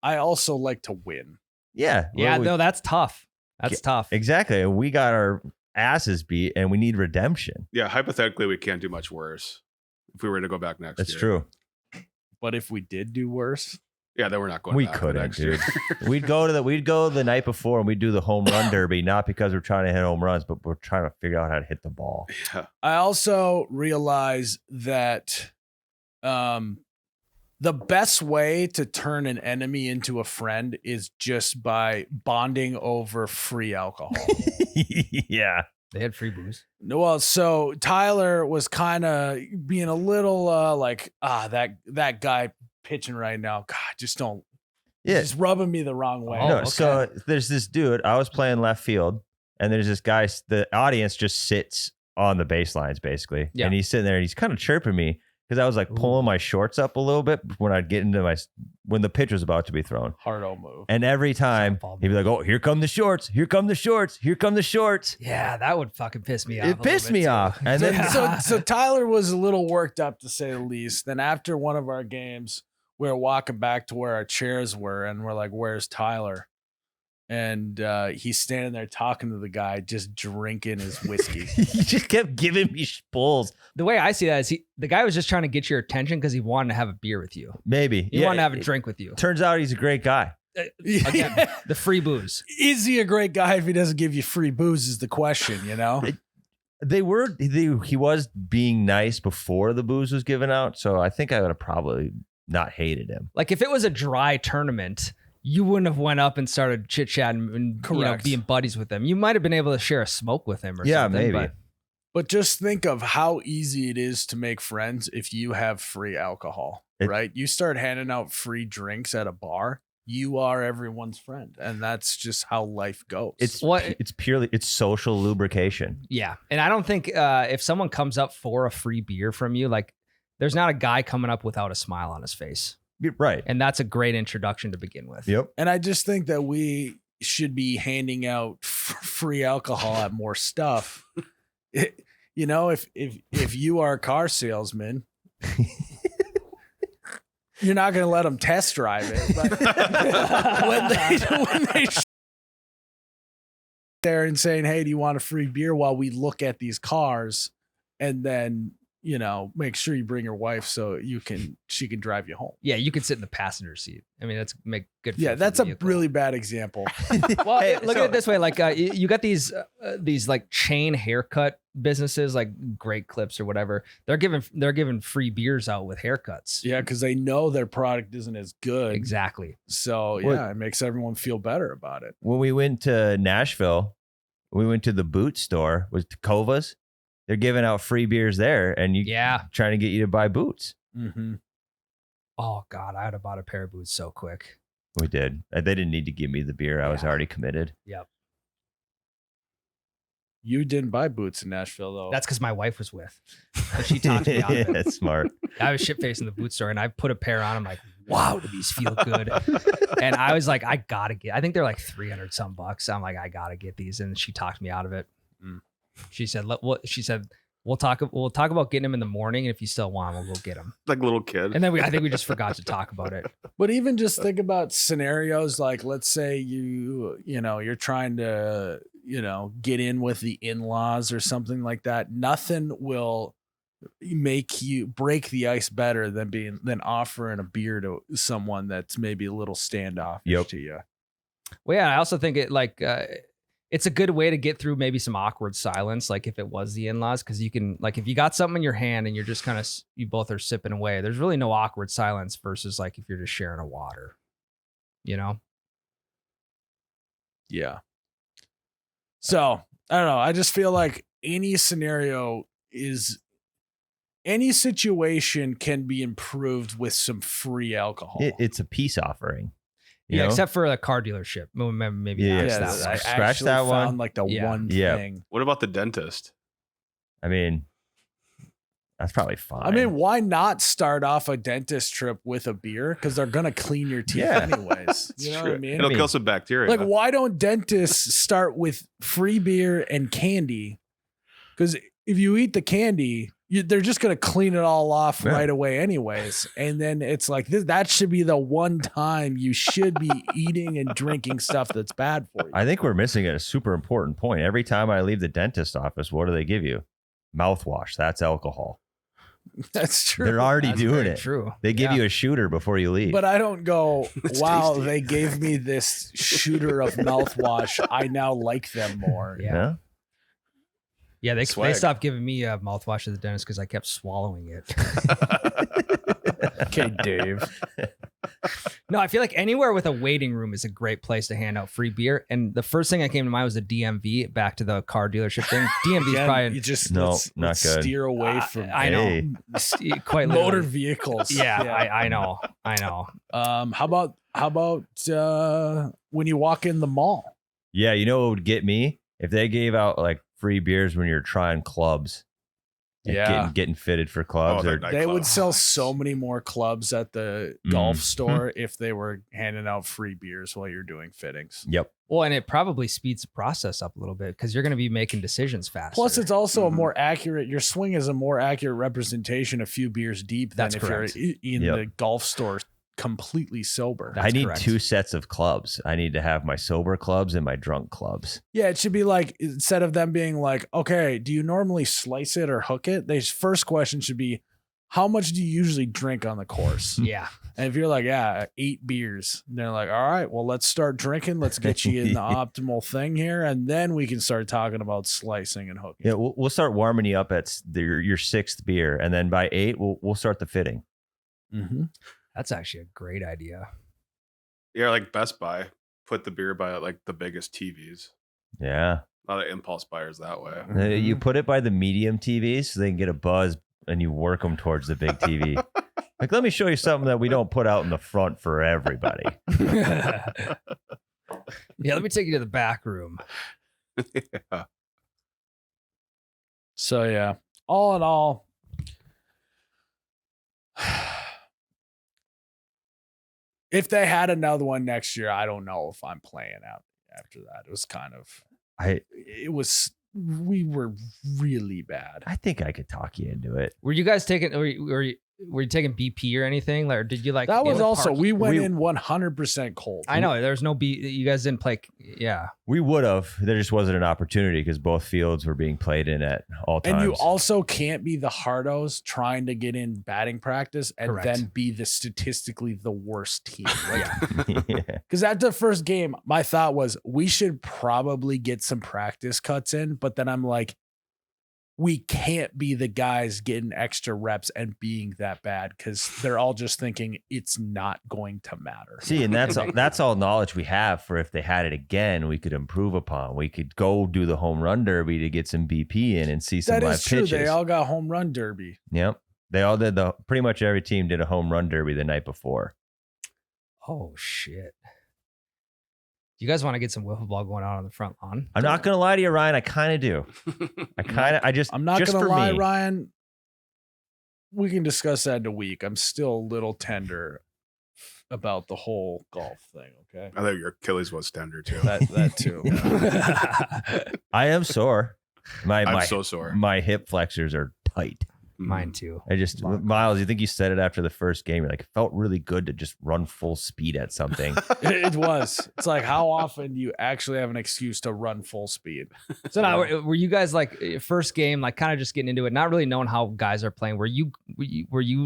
I also like to win. Yeah. yeah, well, no, that's tough. That's tough. exactly. And we got our asses beat and we need redemption. Yeah, hypothetically, we can't do much worse if we were to go back next That's year. true. But if we did do worse, Yeah, then we're not going We back for couldn't, next dude. year. We'd go the night before and we'd do the home run derby, not because we're trying to hit home runs, but we're trying to figure out how to hit the ball. Yeah. I also realize that the best way to turn an enemy into a friend is just by bonding over free alcohol. Yeah. They had free booze. Well, so Tyler was kind of being a little that guy pitching right now. God, just don't. Yeah. Just rubbing me the wrong way. Oh, No, okay. so there's this dude. I was playing left field, and there's this guy. The audience just sits on the baselines, basically, Yeah. and he's sitting there and he's kind of chirping me because I was like pulling my shorts up a little bit when I'd get into when the pitch was about to be thrown. Hard-o move. And every time he'd be like, "Oh, here come the shorts! Here come the shorts! Here come the shorts!" Yeah, that would fucking piss me off. It pissed me off, and So, then so Tyler was a little worked up, to say the least. Then after one of our games, we were walking back to where our chairs were, and we're like, "Where's Tyler?" And he's standing there talking to the guy, just drinking his whiskey. he just kept giving me spools. The way I see that is the guy was just trying to get your attention because he wanted to have a beer with you. Maybe He wanted to have a drink with you. Turns out he's a great guy. Again, the free booze. Is he a great guy if he doesn't give you free booze? Is the question, you know? He was being nice before the booze was given out, so I think I would have probably not hated him. Like if it was a dry tournament you wouldn't have went up and started chit chatting and Correct. being buddies with him. You might have been able to share a smoke with him or Yeah, something. maybe. But just think of how easy it is to make friends if you have free alcohol, right? You start handing out free drinks at a bar, you are everyone's friend. And that's just how life goes. It's social lubrication. Yeah. And I don't think if someone comes up for a free beer from you, like there's not a guy coming up without a smile on his face. Right. And that's a great introduction to begin with. Yep. And I just think that we should be handing out free alcohol at more stuff. If you are a car salesman, you're not going to let them test drive it. But when they there and saying, "Hey, do you want a free beer?" while we look at these cars, and then make sure you bring your wife so she can drive you home. Yeah, you could sit in the passenger seat. I mean, that's make good. Yeah, that's a really bad example. Well, look at it this way: like you got these like chain haircut businesses, like Great Clips or whatever. They're giving free beers out with haircuts. Yeah, because they know their product isn't as good. Exactly. So yeah, it makes everyone feel better about it. When we went to Nashville, we went to the boot store with Tacovas. They're giving out free beers there, and trying to get you to buy boots. Mm-hmm. Oh God, I would have bought a pair of boots so quick. We did. They didn't need to give me the beer. I was already committed. Yep. You didn't buy boots in Nashville though. That's because my wife was with. And she talked me out of it. That's smart. I was shit facing the boot store, and I put a pair on. I'm like, wow, do these feel good? And I was like, I gotta get. I think they're like $300 some bucks. I'm like, I gotta get these, and she talked me out of it. She said, we'll talk about getting them in the morning, and if you still want them, we'll go get them. Like a little kid. And then I think we just forgot to talk about it. But even just think about scenarios like, let's say you're trying to get in with the in-laws or something like that. Nothing will make you break the ice better than offering a beer to someone that's maybe a little standoffish to you. Well, yeah, I also think it's a good way to get through maybe some awkward silence, like if it was the in-laws, because you can, like, if you got something in your hand and you're just kind of, you both are sipping away, there's really no awkward silence versus like if you're just sharing a water, Yeah. So I don't know. I just feel like any situation can be improved with some free alcohol. It's a peace offering. Yeah, except for a car dealership. Maybe that's that. I scratch actually that found one. like the one thing. What about the dentist? I mean, that's probably fine. I mean, why not start off a dentist trip with a beer? Because they're gonna clean your teeth anyways. You know what I mean? It'll kill some bacteria. Like, why don't dentists start with free beer and candy? Because if you eat the candy, they're just going to clean it all off right away anyways. And then it's like, that should be the one time you should be eating and drinking stuff that's bad for you. I think we're missing a super important point. Every time I leave the dentist office, what do they give you? Mouthwash. That's alcohol. That's true. They're already doing it. True. They give you a shooter before you leave. But I don't go, wow, they gave me this shooter of mouthwash. I now like them more. Yeah. Yeah, they stopped giving me mouthwash at the dentist because I kept swallowing it. Okay, Dave. No, I feel like anywhere with a waiting room is a great place to hand out free beer. And the first thing that came to mind was the DMV, back to the car dealership thing. DMV is probably... You just not good. Steer away from I know. Quite motor literally. vehicles. Yeah, I know. How about when you walk in the mall? Yeah, you know what would get me? If they gave out like free beers when you're trying clubs. Getting fitted for clubs. They would sell so many more clubs at the golf store if they were handing out free beers while you're doing fittings. Yep. Well, and it probably speeds the process up a little bit because you're going to be making decisions faster. Plus, it's also a more accurate, your swing is a more accurate representation a few beers deep than you're in the golf store completely sober. I need 2 sets of clubs. I need to have my sober clubs and my drunk clubs. Yeah, it should be like, instead of them being like, okay, do you normally slice it or hook it? Their first question should be, how much do you usually drink on the course? Yeah. And if you're like, 8 beers, they're like, all right, well, let's start drinking. Let's get you in the optimal thing here. And then we can start talking about slicing and hooking. Yeah, we'll start warming you up at your 6th beer. And then by 8, we'll start the fitting. Mm-hmm. That's actually a great idea. Yeah, like Best Buy put the beer by like the biggest TVs. Yeah. A lot of impulse buyers that way. You put it by the medium TVs so they can get a buzz, and you work them towards the big TV. Like, let me show you something that we don't put out in the front for everybody. Yeah, let me take you to the back room. Yeah. So yeah, all in all, if they had another one next year, I don't know if I'm playing out after that. It was kind of, we were really bad. I think I could talk you into it. Were you guys taking? Were you taking BP or anything? Or did you like? That was also park? we went in 100% cold. I know there's no B. You guys didn't play. Yeah, We would have. There just wasn't an opportunity because both fields were being played in at all times. And you also can't be the hardos trying to get in batting practice and Correct. then be the statistically the worst team. yeah. Yeah. Because after the first game, my thought was we should probably get some practice cuts in. But then I'm like, we can't be the guys getting extra reps and being that bad because they're all just thinking it's not going to matter. See, and that's all knowledge we have for if they had it again, we could improve upon. We could go do the home run derby to get some BP in and see some That live is true. pitches. They all got home run derby. Yep. They all did pretty much every team did a home run derby the night before. Oh shit. You guys want to get some wiffle ball going on the front lawn? I'm not gonna lie to you, Ryan. I kind of do. I'm not just going to for lie, me. Ryan. We can discuss that in a week. I'm still a little tender about the whole golf thing. Okay. I thought your Achilles was tender too. That too. I am sore. I'm so sore. My hip flexors are tight. Mine too. I just Miles, you think you said it after the first game? You're like, it felt really good to just run full speed at something. It was. It's like how often do you actually have an excuse to run full speed? So now, were you guys like first game, like kind of just getting into it, not really knowing how guys are playing? Were you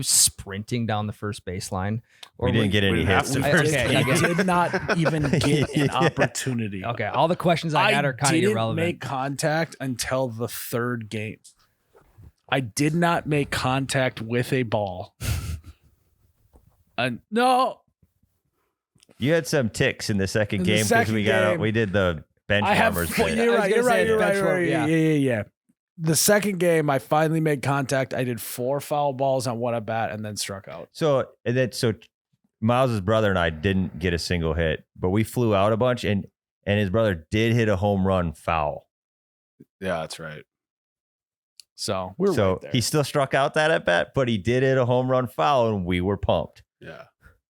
sprinting down the first baseline? We didn't get any we didn't hits. have the to. first Okay, game. okay. Did not even get an opportunity. Okay, all the questions I had are kind of didn't irrelevant. make contact until the third game. I did not make contact with a ball. No, You had some ticks in the second In the game because second game, we did the bench I have. warmers. You're bit. I was right. gonna You're say right. You're bench right. warmer, Yeah. Yeah. The second game, I finally made contact. I did 4 foul balls on one at bat and then struck out. So Miles's brother and I didn't get a single hit, but we flew out a bunch, and his brother did hit a home run foul. Yeah, that's right. So we're So right there. he still struck out that at bat, but he did hit a home run foul, and we were pumped. Yeah.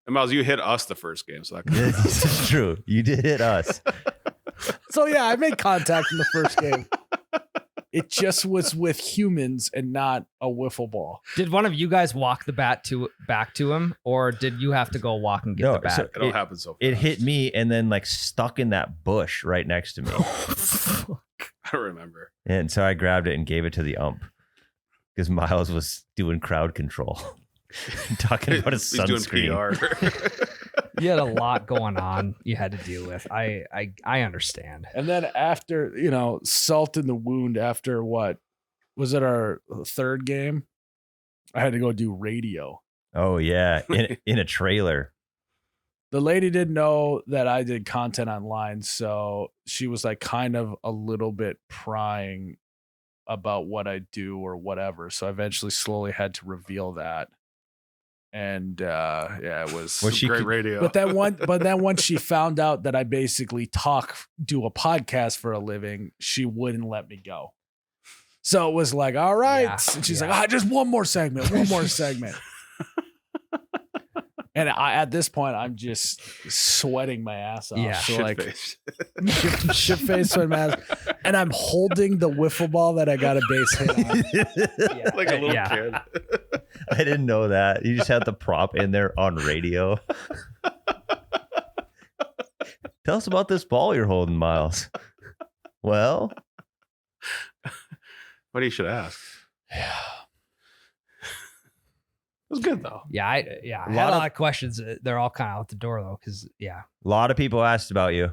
And Miles, you hit us the first game, so that This is true. You did hit us. So yeah, I made contact in the first game. It just was with humans and not a wiffle ball. Did one of you guys walk the bat back to him, or did you have to go walk and get No, the bat? so it don't happen so fast. It hit me and then like stuck in that bush right next to me. I don't remember. And so I grabbed it and gave it to the ump because Miles was doing crowd control, talking about his He's doing sunscreen. PR. You had a lot going on you had to deal with. I understand. And then after, salt in the wound after what? Was it our third game? I had to go do radio. Oh yeah, in a trailer. The lady didn't know that I did content online, so she was like kind of a little bit prying about what I do or whatever. So I eventually slowly had to reveal that. And it was Was she great radio. But then once she found out that I basically do a podcast for a living, she wouldn't let me go. So it was like, all right. Yeah, And she's yeah. like, just one more segment. And at this point, I'm just sweating my ass off. Yeah. So Shit-faced. shit face, sweat mask. And I'm holding the wiffle ball that I got a base hit on. Yeah. Like a little Yeah. kid. I didn't know that. You just had the prop in there on radio. Tell us about this ball you're holding, Miles. Well, What you should ask. Yeah. It was good though. Yeah, I had a lot of questions. They're all kind of out the door though, because a lot of people asked about you. it's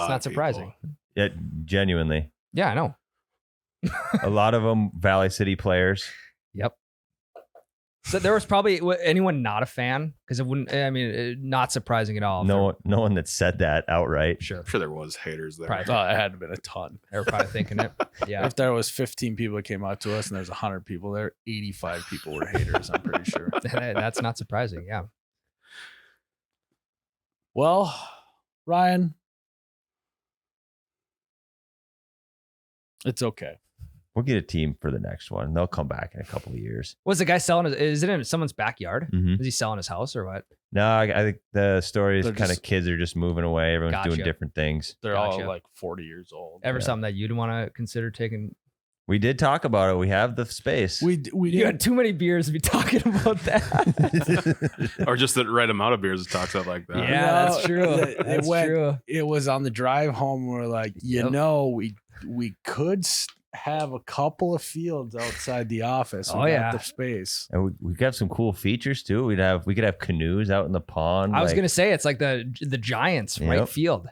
not surprising. Yeah, genuinely. Yeah, I know. A lot of them Valley City players. Yep. So there was probably anyone not a fan because it wouldn't. I mean, not surprising at all. No one that said that outright. Sure. I'm sure there was haters there. Probably. I thought it had been a ton. They were probably thinking it. Yeah. If there was 15 people that came out to us and there's 100 people there, 85 people were haters. I'm pretty sure. That's not surprising. Yeah. Well, Ryan, it's okay. We'll get a team for the next one. They'll come back in a couple of years. Was the guy selling? Is it in someone's backyard? Mhm. Is he selling his house or what? No, I think the story is They're kind of just- kids are just moving away. Everyone's Gotcha. doing different things. They're Gotcha. all like 40 years old. Ever Yeah. something that you'd want to consider taking? We did talk about it. We have the space. We You had did. too many beers to be talking about that. Or just the right amount of beers that talks out like that. Yeah, that's true. It went- It was on the drive home. We're like, Yep. we could have a couple of fields outside the office. Oh, We got yeah. the space. And we could have some cool features too. We could have canoes out in the pond. I was like- gonna say it's like the Giants right Yep. field.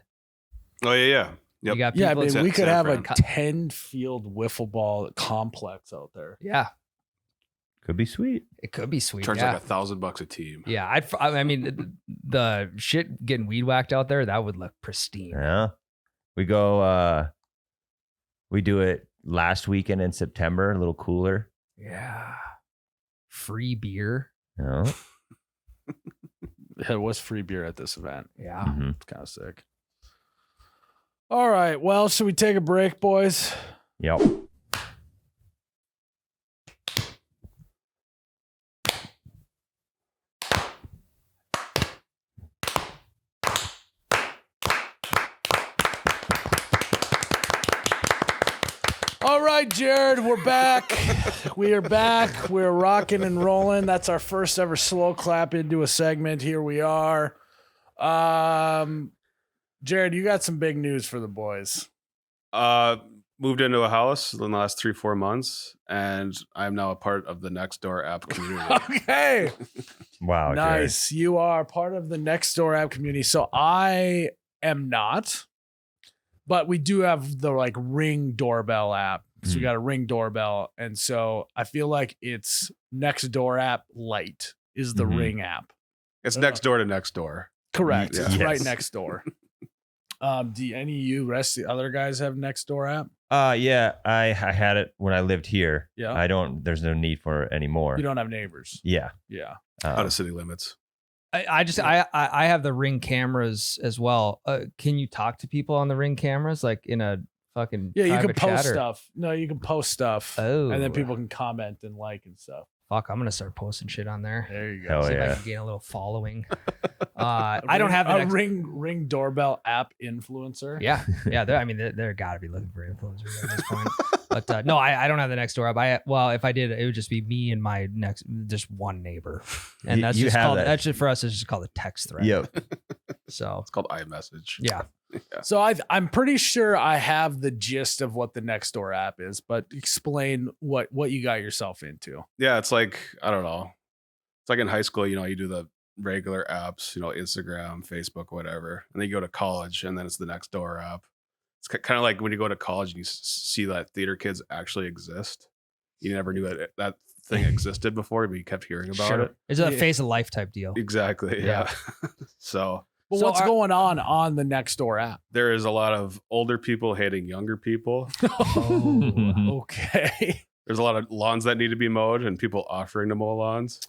Oh yeah. Yep. You got Yeah, I people. mean, we could San have a Fran. 10 field wiffle ball complex out there. yeah, could be sweet. it could be sweet. Charge yeah. like $1,000 a team. Yeah, I mean, the shit getting weed whacked out there, that would look pristine. Yeah. We go we do it last weekend in September, a little cooler. Yeah. Free beer. You know? It was free beer at this event. Yeah. Mhm. It's kind of sick. All right. Well, should we take a break, boys? Yep. All right, Jerrod, we're back. We are back. We're rocking and rolling. That's our first ever slow clap into a segment. Here we are. Jerrod, you got some big news for the boys. Moved into a house in the last 3-4 months, and I'm now a part of the Nextdoor app community. Okay. Wow. Jerrod. Nice. You are part of the Nextdoor app community. So I am not, but we do have the like Ring doorbell app. So we got a Ring doorbell. And so I feel like it's Nextdoor app Lite is the Mhm. Ring app. It's next door to next door. Correct. Yeah. It's right Yes. next door. Do any of you rest the other guys have Nextdoor app? Yeah, I had it when I lived here. Yeah. There's no need for it anymore. You don't have neighbors. Yeah. Yeah. Out of city limits. I have the Ring cameras as well. Can you talk to people on the Ring cameras like in a fucking Yeah, you can private post chat or- stuff. No, you can post stuff. Oh, And then people can comment and like and stuff. Fuck, I'm gonna start posting shit on there. There you go. Hell See if I yeah. can gain a little following. I don't have the a next- ring doorbell app influencer. Yeah, I mean, they're gotta be looking for influencers at this point. But no, I don't have the Nextdoor app. Well, if I did, it would just be me and my just one neighbor, and that's You just have called. that. That's just for us. It's just called a text thread. Yep. So It's called iMessage. yeah, So I'm pretty sure I have the gist of what the Nextdoor app is, but explain what you got yourself into. Yeah, it's like, I don't know. It's like in high school, you do the regular apps, Instagram, Facebook, whatever. And then you go to college and then it's the Nextdoor app. It's kind of like when you go to college and you see that theater kids actually exist. You never knew that thing existed before, but you kept hearing about sure. it. It's a Yeah. face of life type deal. Exactly. Yeah. So But So what's going on the Nextdoor app? there is a lot of older people hating younger people. Oh, okay. There's a lot of lawns that need to be mowed and people offering to mow lawns.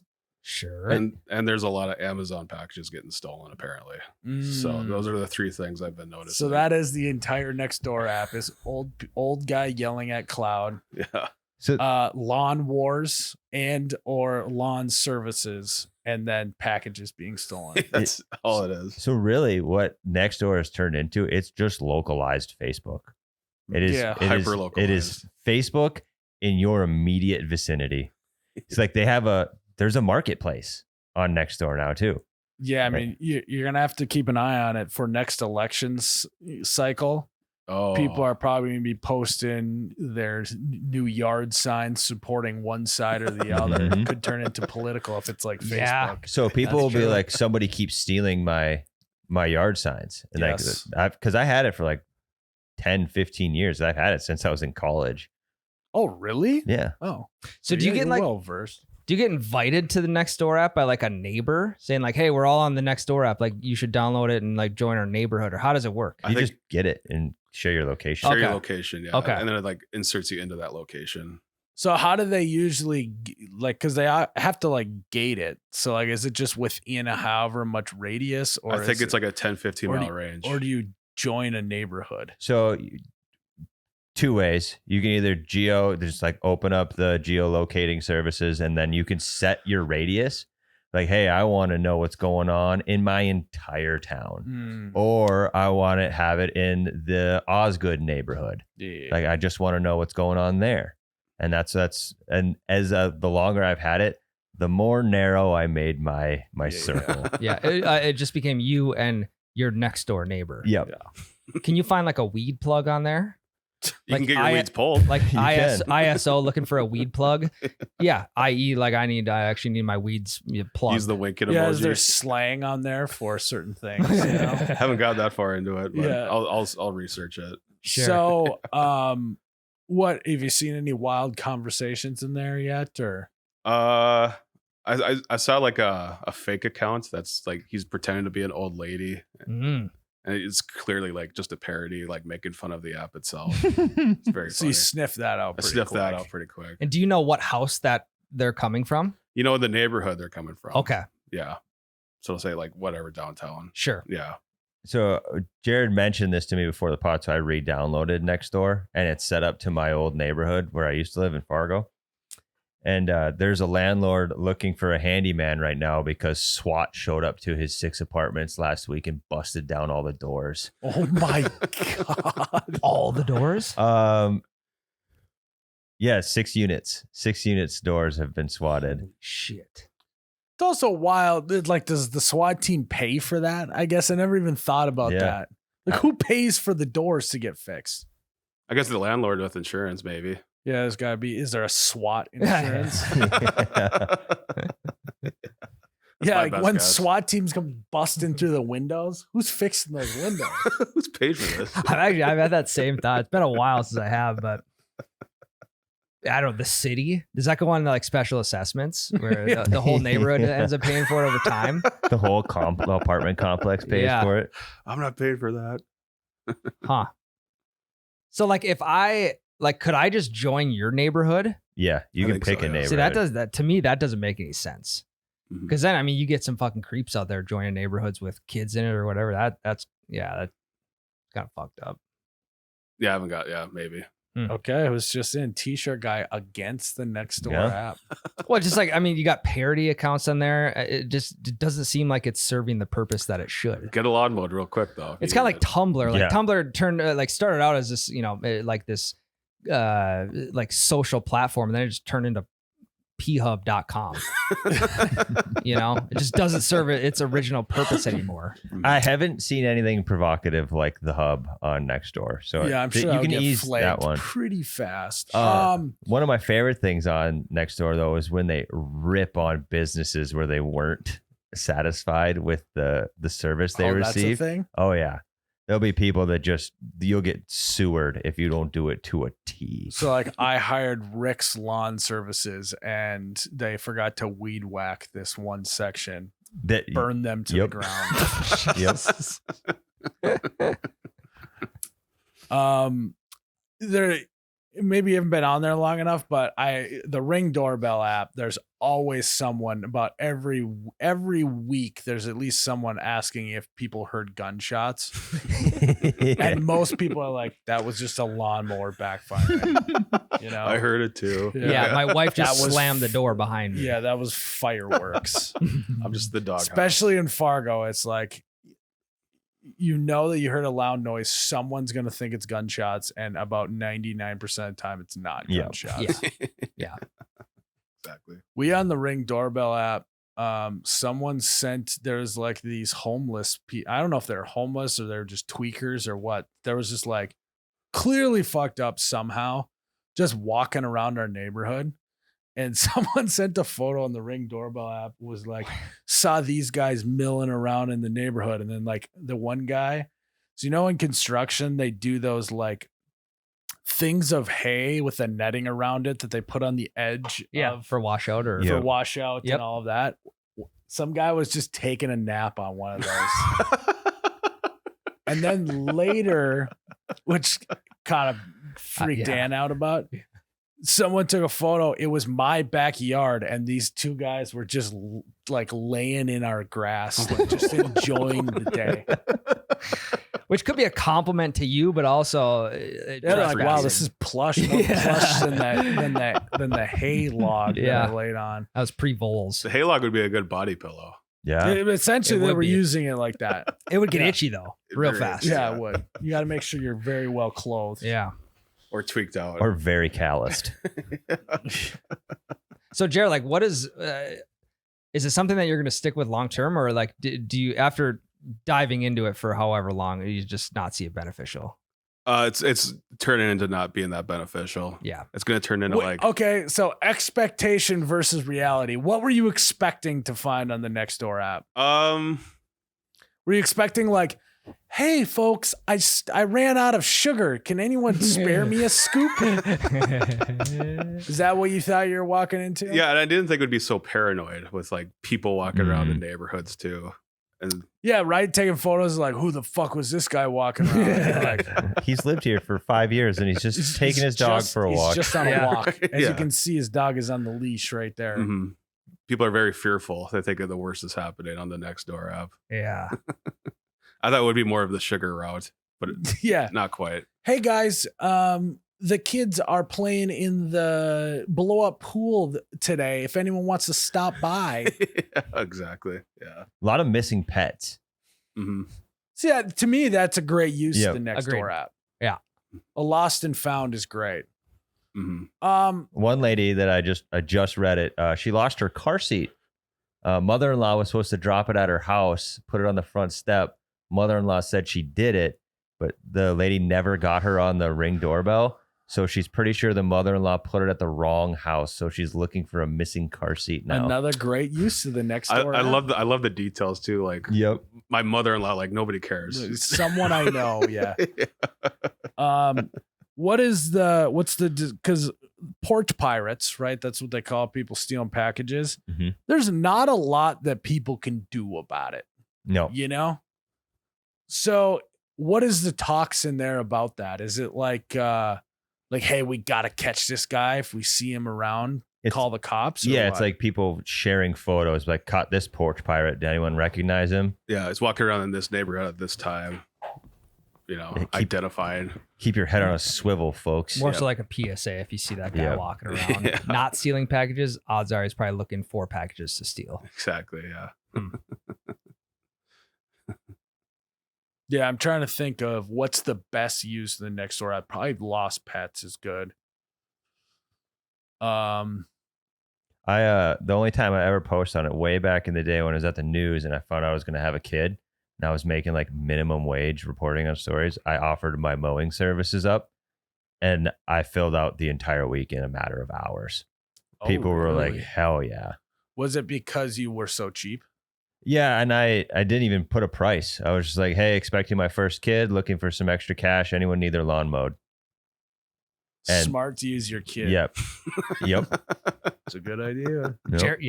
Sure. And there's a lot of Amazon packages getting stolen apparently. So Mm. those are the three things I've been noticing. So that is the entire Nextdoor app is old guy yelling at cloud, yeah. So lawn wars and or lawn services, and then packages being stolen. That's all it is. So really, what Nextdoor has turned into, it's just localized Facebook. It is Yeah. it is- Hyper-localized. It is Facebook in your immediate vicinity. It's like there's a marketplace on Nextdoor now too. Yeah, I mean, you're gonna have to keep an eye on it for next elections cycle. Oh, People are probably gonna be posting their new yard signs supporting one side or the other. Mhm. It could turn into political if it's like Facebook. Yeah. So people That's will be true. like, somebody keeps stealing my yard signs, and Yes. because I had it for like 10, 15 years. I've had it since I was in college. Oh, really? Yeah. Oh, So do you get you're like well versed? Do you get invited to the Nextdoor app by like a neighbor saying like, hey, we're all on the Nextdoor app. Like you should download it and like join our neighborhood, or how does it work? You just get it and share your location. Share your Okay. location, yeah. Okay. And then it like inserts you into that location. So how do they usually like? Because they have to like gate it. So like, is it just within a however much radius, or I think is it's it, like a 10, 15 or do mile you- range. or do you join a neighborhood? So two ways. You can either just like open up the geolocating services, and then you can set your radius. Like, hey, I want to know what's going on in my entire town. Or I want to have it in the Osgood neighborhood. Yeah. Like, I just want to know what's going on there. And that's and as the longer I've had it, the more narrow I made my circle. Yeah, it just became you and your next door neighbor. Yep. Can you find like a weed plug on there? You Like can get your I- weeds pulled. Like You can. ISO looking for a weed plug? Yeah, i.e. like I actually need my weeds plugged. Use the winking Yeah, is there emoji. slang on there for certain things? You know? Haven't got that far into it, but Yeah. I'll research it. Sure. So, what have you seen any wild conversations in there yet? Or I saw like a fake account that's like he's pretending to be an old lady, Mm. and it's clearly like just a parody, like making fun of the app itself. It's very so funny. you sniff that out? I Pretty sniffed that quick. out pretty quick. And do you know what house that they're coming from? You know the neighborhood they're coming from. Okay, Yeah. So it'll say like whatever downtown. sure. Yeah. So Jerrod mentioned this to me before the pod, so I re-downloaded Nextdoor, and it's set up to my old neighborhood where I used to live in Fargo. And there's a landlord looking for a handyman right now because SWAT showed up to his 6 apartments last week and busted down all the doors. Oh my god! All the doors? Yeah, 6 units. 6 units doors have been swatted. Shit. It's also wild. Like, does the SWAT team pay for that? I guess I never even thought about Yeah. that. Like, who pays for the doors to get fixed? I guess the landlord with insurance, maybe. Yeah, there's got to be. Is there a SWAT insurance? Yeah, my like best when guess. SWAT teams come busting through the windows, who's fixing those windows? Who's paid for this? I've had that same thought. It's been a while since I have, but I don't know. The city, does that go on to like special assessments where the whole neighborhood ends up paying for it over time? The whole apartment complex pays Yeah. for it. I'm not paid for that. Huh. So like if could I just join your neighborhood? Yeah, you I can think pick so, a yeah. neighborhood. See, that to me, that doesn't make any sense. Mhm. Because then, I mean, you get some fucking creeps out there joining neighborhoods with kids in it or whatever. That's kind of fucked up. Yeah, I haven't got. Yeah, maybe. Okay, it was just in T-shirt guy against the Nextdoor Yeah. app. Well, just like, I mean, you got parody accounts on there. It doesn't seem like it's serving the purpose that it should. Get a lawn mode real quick though. It's kind of like Tumblr. Like Yeah. Tumblr turned started out as this, like this like social platform, and then it just turned into phub.com. It just doesn't serve its original purpose anymore. I haven't seen anything provocative like the hub on Nextdoor. So Yeah, I'm th- sure you I'll can get ease that flagged one. pretty fast. One of my favorite things on Nextdoor though is when they rip on businesses where they weren't satisfied with the service they that's a received. thing. Oh yeah. There'll be people that you'll get sewered if you don't do it to a T. So like I hired Rick's Lawn Services and they forgot to weed whack this one section, That burn them to Yep. the ground. Yep. There maybe you haven't been on there long enough, but the Ring doorbell app, there's always someone about every week there's at least someone asking if people heard gunshots. And most people are like, that was just a lawnmower backfiring. I heard it too. Yeah, my wife just That was slammed the door behind me. Yeah, that was fireworks. I'm just the dog. Especially in Fargo, it's like that you heard a loud noise, someone's gonna think it's gunshots, and about 99% of the time it's not Yeah. gunshots. Yeah. Exactly. We on the Ring doorbell app, someone sent, there's like these homeless people. I don't know if they're homeless or they're just tweakers or what. There was just like clearly fucked up somehow, just walking around our neighborhood. And someone sent a photo on the Ring doorbell app, was like, saw these guys milling around in the neighborhood. And then like the one guy, so in construction, they do those like things of hay with a netting around it that they put on the edge of for washout or Yeah. for washout Yep. and all of that. Some guy was just taking a nap on one of those. And then later, which kind of freaked yeah. Dan out about, someone took a photo. It was my backyard, and these two guys were just like laying in our grass, like just enjoying the day. which could be a compliment to you, but also They're like, wow, this is plush, more plush than the hay log that Yeah. I laid on. that was pre-voles. The hay log would be a good body pillow. Yeah. Essentially, It they would were be. using it like that. It would get Yeah. itchy though, real Very fast. itchy. Yeah, it would. You got to make sure you're very well clothed. Yeah. Or tweaked out. Or very calloused. So Jerrod, like, what is it something that you're going to stick with long term, or like, do you, after diving into it for however long, you just not see it beneficial? It's turning into not being that beneficial. Yeah. It's going to turn into like Okay, so expectation versus reality. What were you expecting to find on the Nextdoor app? Were you expecting like, hey folks, I ran out of sugar. Can anyone spare me a scoop? Is that what you thought you were walking into? yeah, and I didn't think it would be so paranoid with like people walking around in neighborhoods too. And Yeah, right. Taking photos like, who the fuck was this guy walking around? Like, He's lived here for 5 years and he's just taking his dog for a walk. He's just on a Yeah. walk. As you Yeah. can see, his dog is on the leash right there. mhm. People are very fearful. They think the worst is happening on the Nextdoor app. Yeah. I thought it would be more of the sugar route, but Yeah. not quite. Hey guys, the kids are playing in the blow up pool today. If anyone wants to stop by. Yeah, exactly. Yeah. A lot of missing pets. hmm So yeah, to me, that's a great use Yep. of the Nextdoor Agreed. app. Yeah. A lost and found is great. hmm One lady that I just read it. She lost her car seat. Mother-in-law was supposed to drop it at her house, put it on the front step. Mother-in-law said she did it, but the lady never got her on the Ring doorbell. So she's pretty sure the mother-in-law put it at the wrong house. So she's looking for a missing car seat now. Another great use of the I, Nextdoor I app. love the details too. Like Yep. my mother-in-law, like nobody cares. Someone I know, yeah. What's the because porch pirates, right? That's what they call people stealing packages. Mhm. There's not a lot that people can do about it, No. you know? So what is the talks in there about that? Is it like hey, we gotta catch this guy if we see him around, It's- call the cops? or Yeah, it's what? like people sharing photos, like caught this porch pirate. Did anyone recognize him? Yeah, it's walking around in this neighborhood at this time. You know, Yeah, keep- identified. Keep your head on a swivel, folks. More Yeah. so like a PSA. If you see that guy Yeah. walking around, Yeah. not stealing packages, odds are he's probably looking for packages to steal. Exactly. Yeah. Yeah, I'm trying to think of what's the best use of the Nextdoor app. Probably Lost Pets is good. The only time I ever posted on it way back in the day when I was at the news and I found out I was going to have a kid and I was making like minimum wage reporting on stories, I offered my mowing services up and I filled out the entire week in a matter of hours. People were like, really? hell yeah. Was it because you were so cheap? Yeah, and I didn't even put a price. I was just like, hey, expecting my first kid, looking for some extra cash. Anyone need their lawn mowed? And- Smart to use your kid. Yep. Yep. It's a good idea. Yep.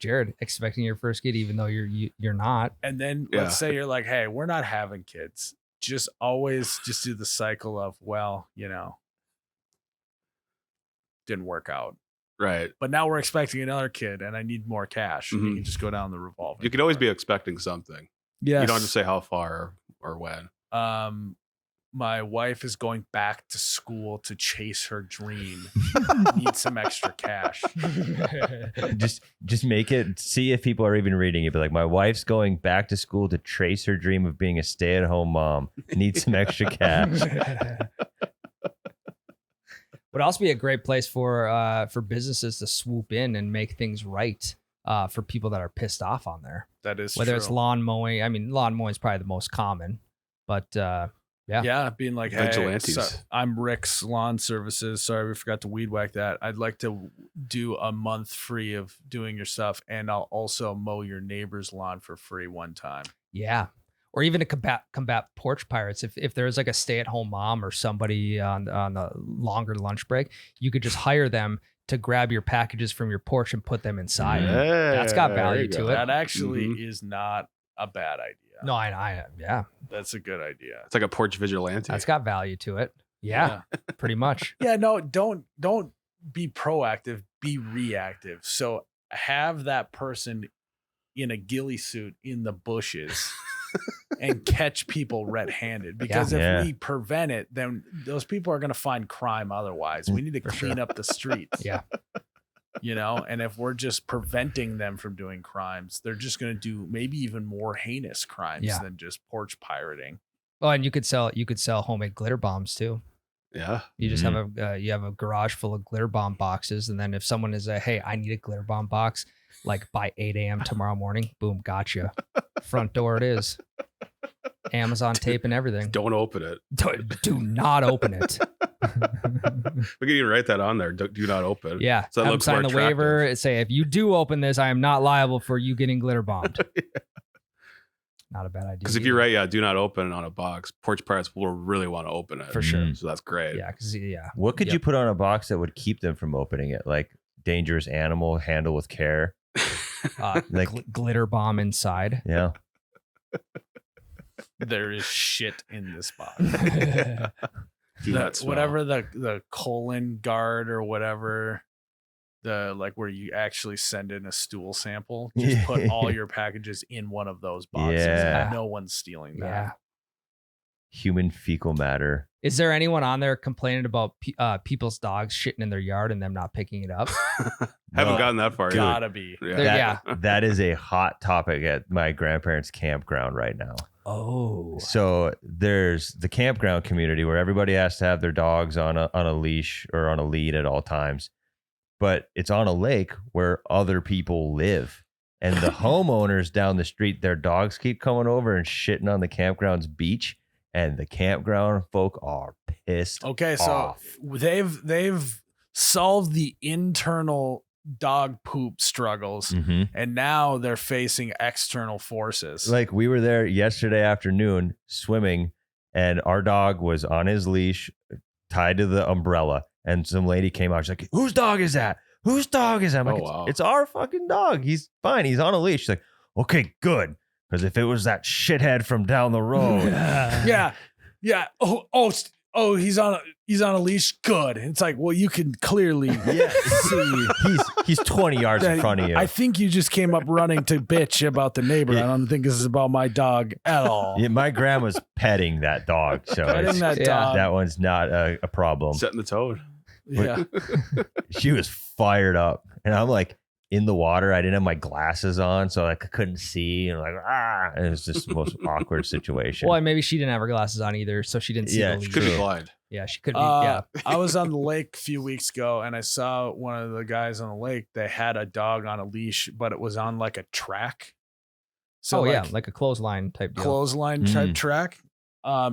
Jerrod, expecting your first kid, even though you're not. And then Yeah. let's say you're like, hey, we're not having kids. Just always just do the cycle of, well, didn't work out. Right. But now we're expecting another kid and I need more cash. And you Mhm. can just go down the revolving. You could always be expecting something. Yes. You don't have to say how far or when. My wife is going back to school to chase her dream. Need some extra cash. Just make it, see if people are even reading it. Be like, my wife's going back to school to trace her dream of being a stay-at-home mom. Need some extra cash. Would also be a great place for businesses to swoop in and make things right for people that are pissed off on there. That is Whether true. it's lawn mowing, I mean, lawn mowing is probably the most common, but Yeah, being like, hey, Vigilantes. I'm Rick's Lawn Services. Sorry, we forgot to weed whack that. I'd like to do a month free of doing your stuff, and I'll also mow your neighbor's lawn for free one time. yeah. or even to combat porch pirates. If there's like a stay-at-home mom or somebody on the longer lunch break, you could just hire them to grab your packages from your porch and put them inside. That's got value to it. That actually is not a bad idea. No, I yeah, That's a good idea. It's like a porch vigilante. that's got value to it. Yeah, pretty much. Yeah, no, don't be proactive, be reactive. So have that person in a ghillie suit in the bushes and catch people red-handed, because if we prevent it, then those people are going to find crime otherwise. We need to clean up the streets. Yeah. You know, and if we're just preventing them from doing crimes, they're just going to do maybe even more heinous crimes than just porch pirating. Oh, and you could sell homemade glitter bombs too. Yeah. You just have a garage full of glitter bomb boxes, and then if someone is hey, I need a glitter bomb box, like by 8 a.m. tomorrow morning, boom, gotcha. Front door it is. Amazon tape and everything. Don't open it. Do not open it. We can even write that on there. Do not open. Yeah. So that looks sign more the waiver. attractive. Say, if you do open this, I am not liable for you getting glitter bombed. Not a bad idea. Because if you're right, do not open on a box. Porch pirates will really want to open it. For sure. So that's great. Yeah. Because What could you put on a box that would keep them from opening it? Like dangerous animal, handle with care. Like glitter bomb inside. Yeah. There is shit in this box. Do not smell. Whatever the colon guard or whatever, the like where you actually send in a stool sample, just put all your packages in one of those boxes. Yeah. No one's stealing that. Yeah. Human fecal matter. Is there anyone on there complaining about people's dogs shitting in their yard and them not picking it up? Haven't gotten that far. Gotta be. Yeah. That is a hot topic at my grandparents' campground right now. Oh. So there's the campground community where everybody has to have their dogs on a leash or on a lead at all times. But it's on a lake where other people live. And the homeowners down the street, their dogs keep coming over and shitting on the campground's beach. And the campground folk are pissed. Okay, so off. they've solved the internal dog poop struggles, and now they're facing external forces. Like we were there yesterday afternoon swimming, and our dog was on his leash tied to the umbrella, and some lady came out. She's like, "Whose dog is that? Whose dog is that?" I'm like, wow. It's our fucking dog. He's fine. He's on a leash. She's like, "Okay, good." Because if it was that shithead from down the road, yeah. Oh, he's on a leash. Good. It's like, well, you can clearly see he's 20 yards in front of you. I think you just came up running to bitch about the neighbor. I don't think this is about my dog at all. Yeah, my grandma's petting that dog, so Petting that dog. that one's not a problem. Setting the tone. Yeah. She was fired up, and I'm like in the water. I didn't have my glasses on, so I couldn't see, and and it was just the most awkward situation. Well, and maybe she didn't have her glasses on either, so she didn't see the lead. Could be blind. Yeah, she could be. Yeah. I was on the lake a few weeks ago, and I saw one of the guys on the lake. They had a dog on a leash, but it was on like a track. So like a clothesline type deal. Clothesline type track.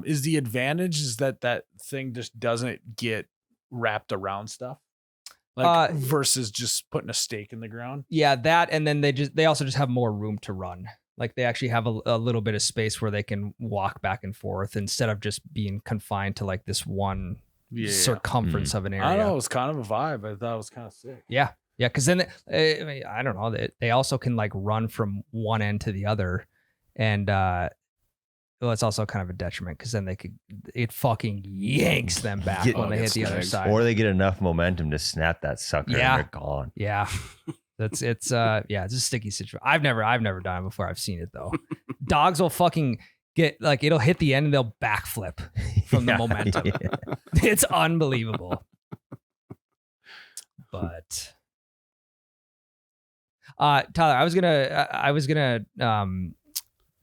Is the advantage is that thing just doesn't get wrapped around stuff, like versus just putting a stake in the ground. Yeah, that, and then they also just have more room to run. Like they actually have a little bit of space where they can walk back and forth instead of just being confined to like this one circumference of an area. I don't know. It was kind of a vibe. I thought it was kind of sick. Yeah. Yeah. Cause then I don't know, they also can like run from one end to the other. And it's also kind of a detriment because then it fucking yanks them back when they hit the other side. Or they get enough momentum to snap that sucker and they're gone. Yeah. It's a sticky situation. I've never done it before. I've seen it though. Dogs will fucking get like, it'll hit the end and they'll backflip from the momentum. Yeah. It's unbelievable. But Tyler, I was gonna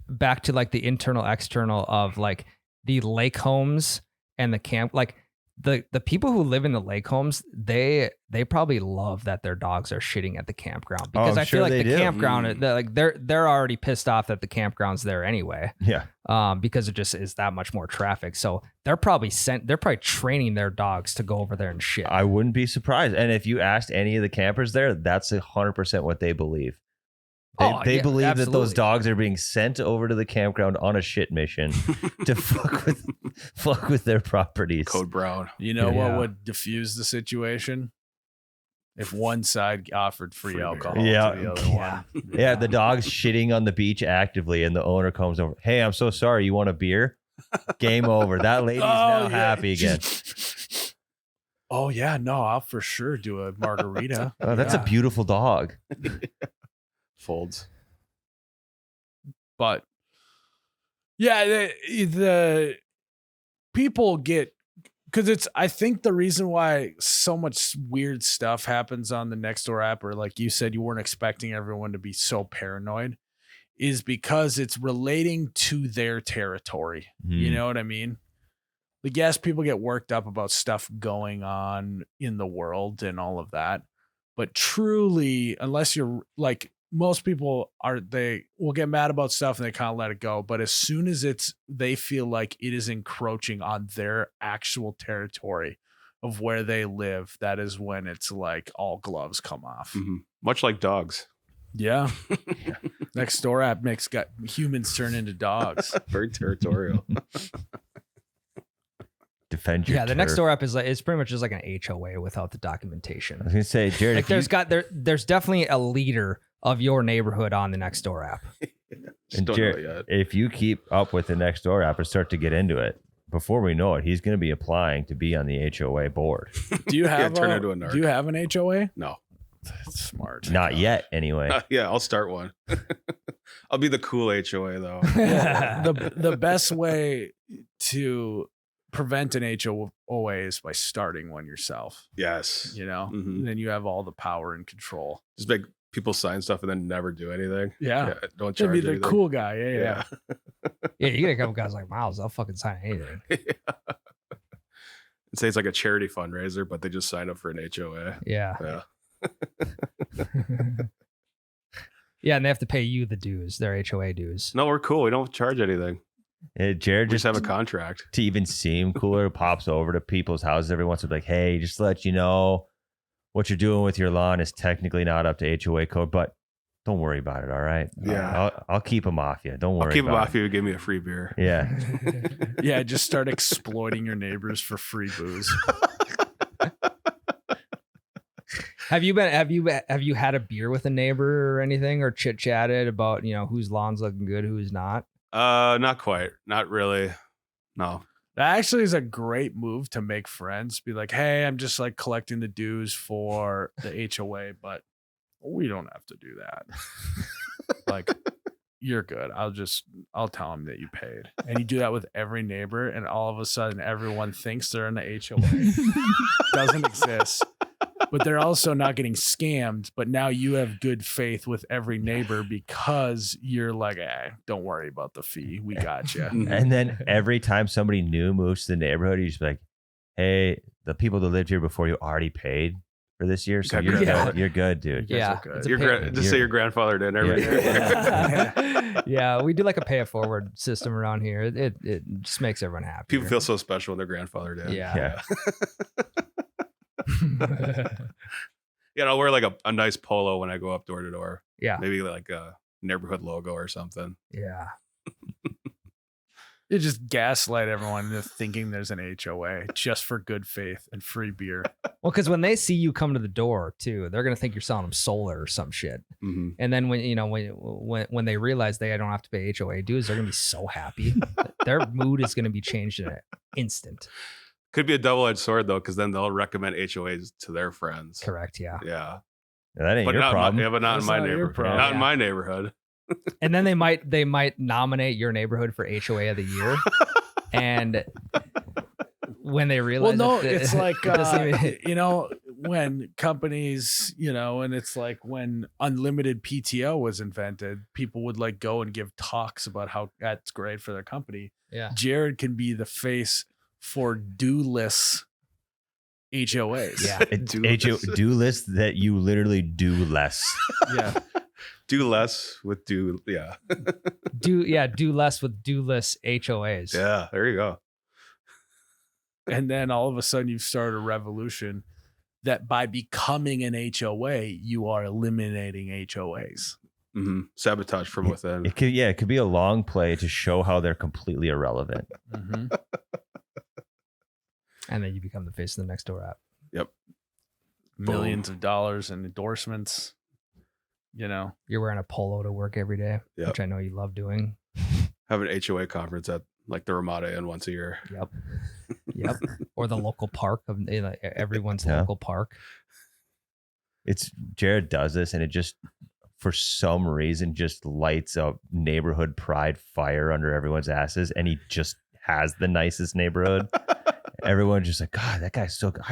back to like the internal external of like the lake homes and the camp, like the people who live in the lake homes, they probably love that their dogs are shitting at the campground because I feel like the campground, they're already pissed off that the campground's there anyway. Yeah. Because it just is that much more traffic. So they're probably training their dogs to go over there and shit. I wouldn't be surprised. And if you asked any of the campers there, that's 100% what they believe. They believe that those absolutely. dogs are being sent over to the campground on a shit mission to fuck with their properties. Code Brown. You know Yeah. what would diffuse the situation? If one side offered free Free beer. alcohol Yeah. to the other Yeah. one. Yeah, the dog's shitting on the beach actively, and the owner comes over. Hey, I'm so sorry. You want a beer? Game over. That lady's now happy again. Oh yeah, no, I'll for sure do a margarita. Oh, that's Yeah. a beautiful dog. Folds. But yeah, the people get, because I think the reason why so much weird stuff happens on the Nextdoor app, or like you said, you weren't expecting everyone to be so paranoid, is because it's relating to their territory. You Hmm. know what I mean? Like, yes, people get worked up about stuff going on in the world and all of that. But truly, unless you're like, most people are, they will get mad about stuff and they kind of let it go. But as soon as they feel like it is encroaching on their actual territory of where they live, that is when it's like all gloves come off. Mhm. Much like dogs. Yeah. Nextdoor app got humans turn into dogs. Very territorial. Defend your The turf. Nextdoor app is it's pretty much just like an HOA without the I documentation. was gonna say, Jerrod, Like there's definitely a leader of your neighborhood on the Nextdoor app. Just don't know it yet. if you keep up with the Nextdoor app and start to get into it, before we know it, he's going to be applying to be on the HOA board. Do you have turn into a narc. Do you have an HOA? No. That's smart. Not yet, anyway. Yeah, I'll start one. I'll be the cool HOA though. The best way to prevent an HOA is by starting one yourself. Yes. You know, Mhm. then you have all the power and control. Just make people sign stuff and then never do anything. Yeah, Don't to charge be the anything. cool guy. Yeah. Yeah, you get a couple guys like Miles, they'll fucking sign anything. And say it's like a charity fundraiser, but they just sign up for an HOA. Yeah. Yeah. Yeah, and they have to pay you the dues, their HOA dues. No, we're cool. We don't charge anything. Jerrod We just just have a contract. to even seem cooler pops over to people's houses every once in a while, like, hey, just to let you know, what you're doing with your lawn is technically not up to HOA code, but don't worry about it. All right. Yeah. I'll keep them off you. Don't worry. I'll keep them about off you. Give me a free beer. it. Yeah. Yeah, just start exploiting your neighbors for free booze. Have you had a beer with a neighbor or anything, or chit chatted about whose lawn's looking good, who's not? Not quite. Not really. No. That actually is a great move to make friends. Be like, hey, I'm just like collecting the dues for the HOA, but we don't have to do that. Like, you're good. I'll tell them that you paid. And you do that with every neighbor, and all of a sudden everyone thinks they're in the HOA. Doesn't exist. But they're also not getting scammed. But now you have good faith with every neighbor because you're like, don't worry about the fee. We got you. And then every time somebody new moves to the neighborhood, you just be like, hey, the people that lived here before you already paid for this year. So you're Yeah. good. You're good, dude. You guys Yeah, are good. it's a Your just say your grandfather did every Yeah. year. Yeah, we do like a pay it forward system around here. It just makes everyone happy. People feel so special when their grandfather did. Yeah. Yeah, I'll wear like a nice polo when I go up door to door. Yeah. Maybe like a neighborhood logo or something. Yeah. You just gaslight everyone into thinking there's an HOA just for good faith and free beer. Well, because when they see you come to the door too, they're gonna think you're selling them solar or some shit. Mm-hmm. And then when they realize they don't have to pay HOA dues, they're gonna be so happy. Their mood is gonna be changed in an instant. Could be a double-edged sword though, because then they'll recommend HOAs to their friends. Correct. Yeah. Yeah, That ain't but your not problem. but not That's in my not your neighborhood. problem. Not in Yeah. my neighborhood. And then they might nominate your neighborhood for HOA of the year. And when they realize, Well, no, that it's like, it doesn't even- when companies, and it's like when unlimited PTO was invented, people would like go and give talks about how that's great for their company. yeah. Jerrod can be the face for due-less HOAs. Yeah. Do list that you literally do less. Yeah. Do less with do. Yeah. Do less with do-less HOAs. Yeah. There you go. And then all of a sudden you've started a revolution that by becoming an HOA, you are eliminating HOAs. Sabotage from within. It could be a long play to show how they're completely irrelevant. Mm-hmm. And then you become the face of the Nextdoor app. Yep. Millions of dollars in endorsements. You know, You're wearing a polo to work every day, Yep. which I know you love doing. Have an HOA conference at like the Ramada Inn once a year. Yep. Or the local park of everyone's Yeah. local park. It's Jerrod does this, and it just for some reason just lights a neighborhood pride fire under everyone's asses, and he just has the nicest neighborhood. Everyone's just like, God, that guy's so good.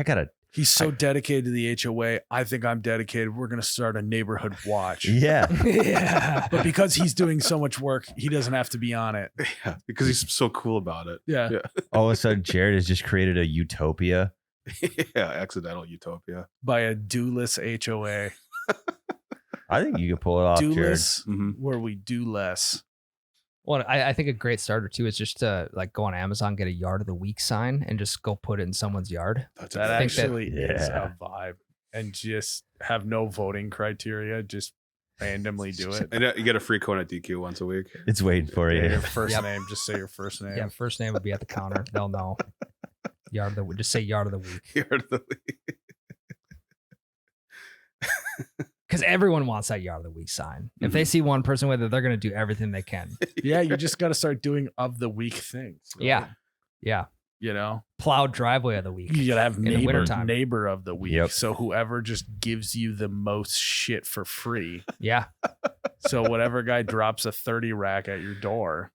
he's so dedicated to the HOA. I think I'm dedicated. We're going to start a neighborhood watch. Yeah. Yeah. But because he's doing so much work, he doesn't have to be on it. Yeah, because he's so cool about it. Yeah. All of a sudden, Jerrod has just created a utopia. Yeah, accidental utopia. By a do-less HOA. I think you could pull it off, Jerrod. Do-less, Mhm. where we do less. Well, I think a great starter too is just to like go on Amazon, get a yard of the week sign, and just go put it in someone's yard. That's That I think that- actually is Yeah. a vibe. And just have no voting criteria. Just randomly do it. And you get a free cone at DQ once a week. It's waiting for Yeah, you. your first Yep. name. Just say your first name. Yeah, first name would be at the counter. They'll know. Yard of the just say yard of the week. Yard of the week. Because everyone wants that yard of the week sign. If they see one person with it, they're gonna do everything they can. Yeah, you just got to start doing of the week things. right? Yeah. You know, Plowed driveway of the week. you got to have In the wintertime. neighbor of the week. Yep. So whoever just gives you the most shit for free. Yeah. So whatever guy drops a 30 rack at your door,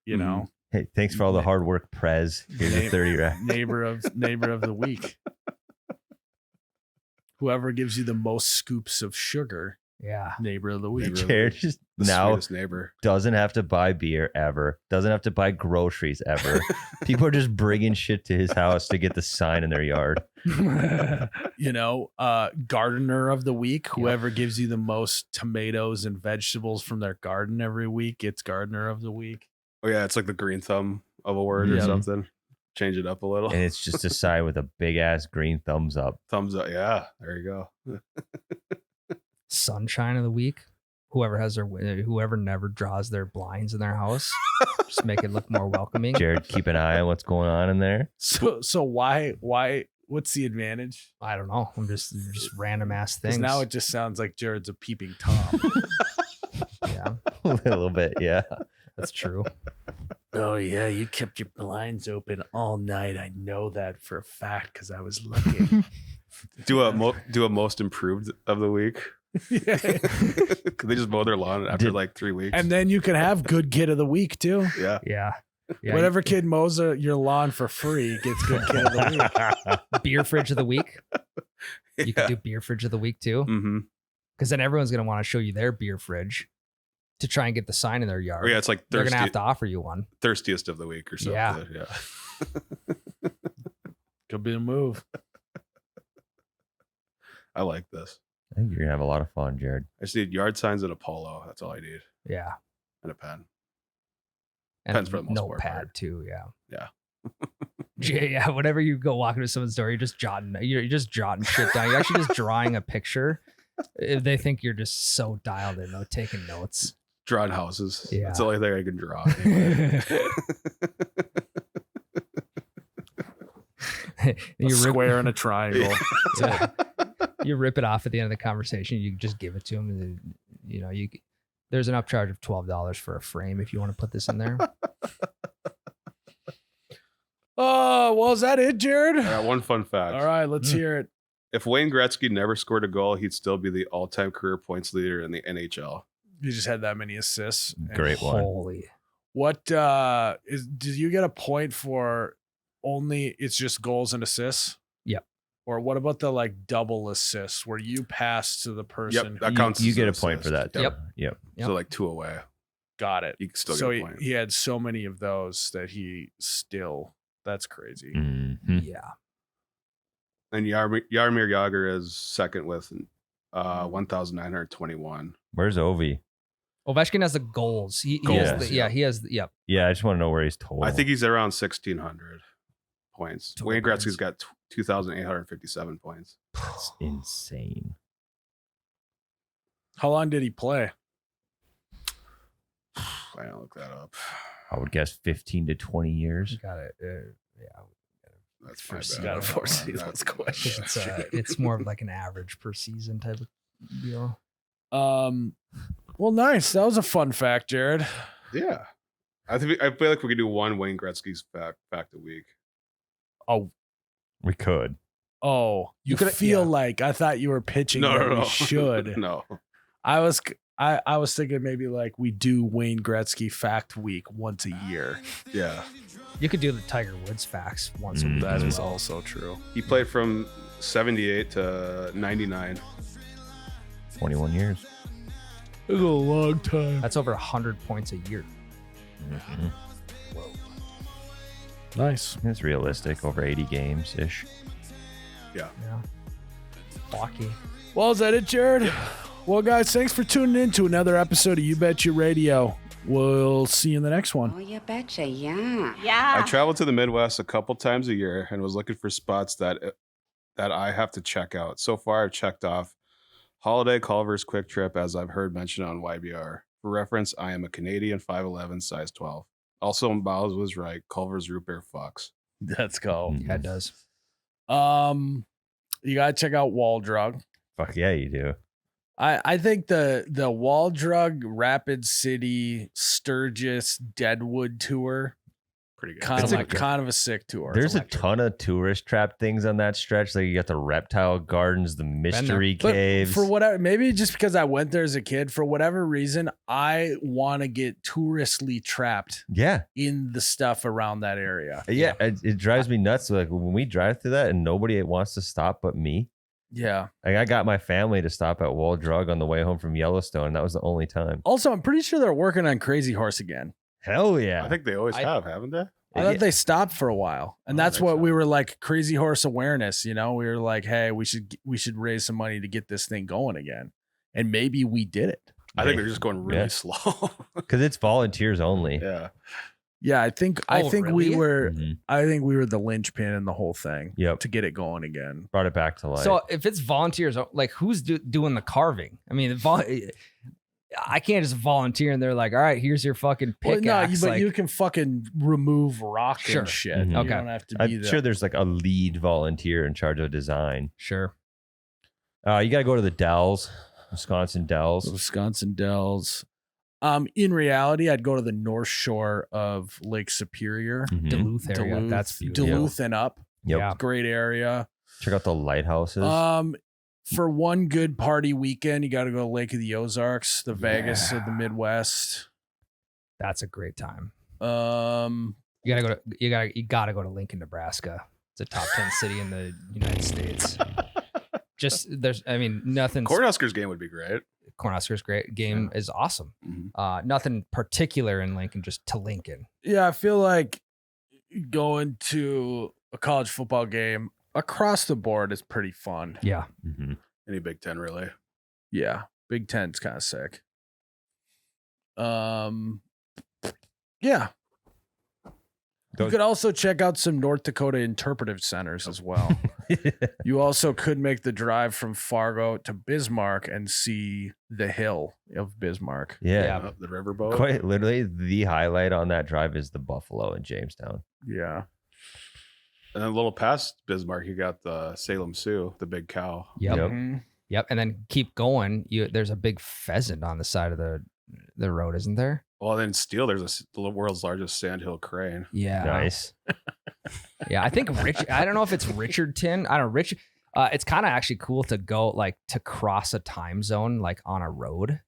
you know, Hey, thanks for all the hard work, Prez. Here's a 30 rack. neighbor of the week. Whoever gives you the most scoops of sugar, Yeah. neighbor of the week. Neighbor. Jerrod just The now sweetest neighbor. doesn't have to buy beer ever. Doesn't have to buy groceries ever. People are just bringing shit to his house to get the sign in their yard. You know, gardener of the week. Whoever gives you the most tomatoes and vegetables from their garden every week gets gardener of the week. Oh yeah, it's like the green thumb of a word or Yeah. something. Change it up a little. And it's just a sign with a big ass green thumbs up. Thumbs up. Yeah, there you go. Sunshine of the week. Whoever never draws their blinds in their house. Just make it look more welcoming. Jerrod, keep an eye on what's going on in there. So why what's the advantage? I don't know. I'm just random ass Because things. now it just sounds like Jared's a peeping Tom. Yeah, A little bit, yeah. that's true. Oh yeah, you kept your blinds open all night. I know that for a fact because I was looking. Do a most improved of the week. Yeah. Could they just mow their lawn after Did- like 3 weeks? And then you can have good kid of the week too. yeah. Yeah. Yeah. Whatever kid mows your lawn for free gets good kid of the week. Beer fridge of the week. You Yeah. could do beer fridge of the week too. Mm-hmm. Because then everyone's gonna want to show you their beer fridge to try and get the sign in their yard. Or yeah, it's like They're gonna have to offer you one. thirstiest of the week or something. Yeah. Yeah. Could be a move. I like this. I think you're going to have a lot of fun, Jerrod. I just need yard signs and a polo. That's all I need. Yeah. And a pen. And Pens for the most part, notepad right? too. Yeah. Yeah. Yeah. Whenever you go walking to someone's door, you're just jotting shit down. You're actually just drawing a picture. They think you're just so dialed in, though, taking notes. Drawing houses. Yeah. That's the only thing I can draw. Anyway. A you, rip, square and a triangle. yeah. You rip it off at the end of the conversation. You just give it to them. And then, there's an upcharge of $12 for a frame if you want to put this in there. Oh, well, is that it, Jared? I got one fun fact. All right, let's hear it. If Wayne Gretzky never scored a goal, he'd still be the all-time career points leader in the NHL. You just had that many assists. And Great one. Holy. What did you get a point for only it's just goals and assists? Yep. Or what about the like double assists where you pass to the person Yep, that who counts. You as get a an point for assist. that. Yep. Yep. Yep. So like 2 away. got it? You can still So get a point. he had so many of those that he still that's crazy. Mhm. Yeah. And Yarmir Yager is second with 1,921. Where's Ovi? Ovechkin has the goals. He Goals, has the, yeah. he has the, yep. Yeah, I just want to know where he's total. I think he's around 1,600 points. Total Wayne points. Gretzky's got 2,857 points. That's insane. How long did he play? I don't look that up. I would guess 15 to 20 years. Got it. Yeah. That's my You bad. gotta foresee That's- those questions. It's more of like an average per season type of deal. Well, nice. That was a fun fact, Jerrod. Yeah. I feel like we could do one Wayne Gretzky's fact a week. Oh, We could. you could- feel yeah. like I thought you were pitching No, that no, no. we should. No. I was thinking maybe like we do Wayne Gretzky fact week once a year. Yeah. You could do the Tiger Woods facts once a week. That as is well. also true. He played from 78 to 99. 21 years. It's a long time. That's over 100 points a year. Mhm. Nice. It's realistic. Over 80 games ish. Yeah. Hockey. Well, is that it, Jerrod? Well, guys, thanks for tuning in to another episode of You Betcha Radio. We'll see you in the next one. Oh, you betcha, yeah. I traveled to the Midwest a couple times a year and was looking for spots that I have to check out. So far, I've checked off Holiday, Culver's, Quick Trip, as I've heard mentioned on YBR. For reference, I am a Canadian 5'11", size 12. Also, Miles was right. Culver's root beer fucks. Let's go. Yeah, it does. You gotta check out Wall Drug. Fuck yeah, you do. I think the Wall Drug Rapid City Sturgis Deadwood tour Pretty good. kind of a sick tour. There's a ton of tourist trap things on that stretch. Like you got the reptile gardens, the mystery But caves. for whatever, maybe just because I went there as a kid, for whatever reason, I want to get touristly trapped Yeah. in the stuff around that area. Yeah. It drives me nuts. Like when we drive through that and nobody wants to stop but me. Yeah. Like I got my family to stop at Wall Drug on the way home from Yellowstone. That was the only time. Also, I'm pretty sure they're working on Crazy Horse again. Hell yeah. I think they always have, haven't they? I thought they stopped for a while, and Oh, that's I think what so. we were like, Crazy Horse awareness. You know, we were like, hey, we should raise some money to get this thing going again, and maybe we did it. I think they're just going really Yeah. slow. Because it's volunteers only. Yeah. Yeah, I think really? we were. Mhm. I think we were the linchpin in the whole thing. Yep. To get it going again. Brought it back to life. So if it's volunteers, like who's doing the carving? I mean, I can't just volunteer and they're like, all right, here's your fucking Well, pickaxe. but like, you can fucking remove rock Sure. and shit. Mhm. You Okay. don't have to be I'm the. sure there's like a lead volunteer in charge of design. sure. You got to go to the Dells, Wisconsin Dells. Wisconsin Dells. In reality, I'd go to the North Shore of Lake Superior, Mhm. Duluth area. That's beautiful. Duluth and up. Yep. Yeah. Great area. Check out the lighthouses. For one good party weekend, you got to go to Lake of the Ozarks, the Vegas of the Midwest. That's a great time. Um, You gotta go to Lincoln, Nebraska. It's a top 10 city in the United States. Nothing. Cornhuskers game would be great. Cornhuskers great game is awesome. Mhm. Nothing particular in Lincoln, just to Lincoln. yeah, I feel like going to a college football game across the board is pretty fun. Yeah. Mhm. Any Big Ten, really. Yeah, Big Ten's kind of sick. Yeah. You could also check out some North Dakota interpretive centers as well. You also could make the drive from Fargo to Bismarck and see the hill of Bismarck. Yeah. The riverboat. Quite literally, the highlight on that drive is the Buffalo in Jamestown. Yeah. And then a little past Bismarck, you got the Salem Sioux, the big cow. Yep. Yep. Mhm. Yep. And then keep going. There's a big pheasant on the side of the road, isn't there? Well, then Steele, there's the world's largest sandhill crane. Yeah. Nice. Yeah. I think I don't know if it's Richardton. I don't know. It's kind of actually cool to go like to cross a time zone like on a road.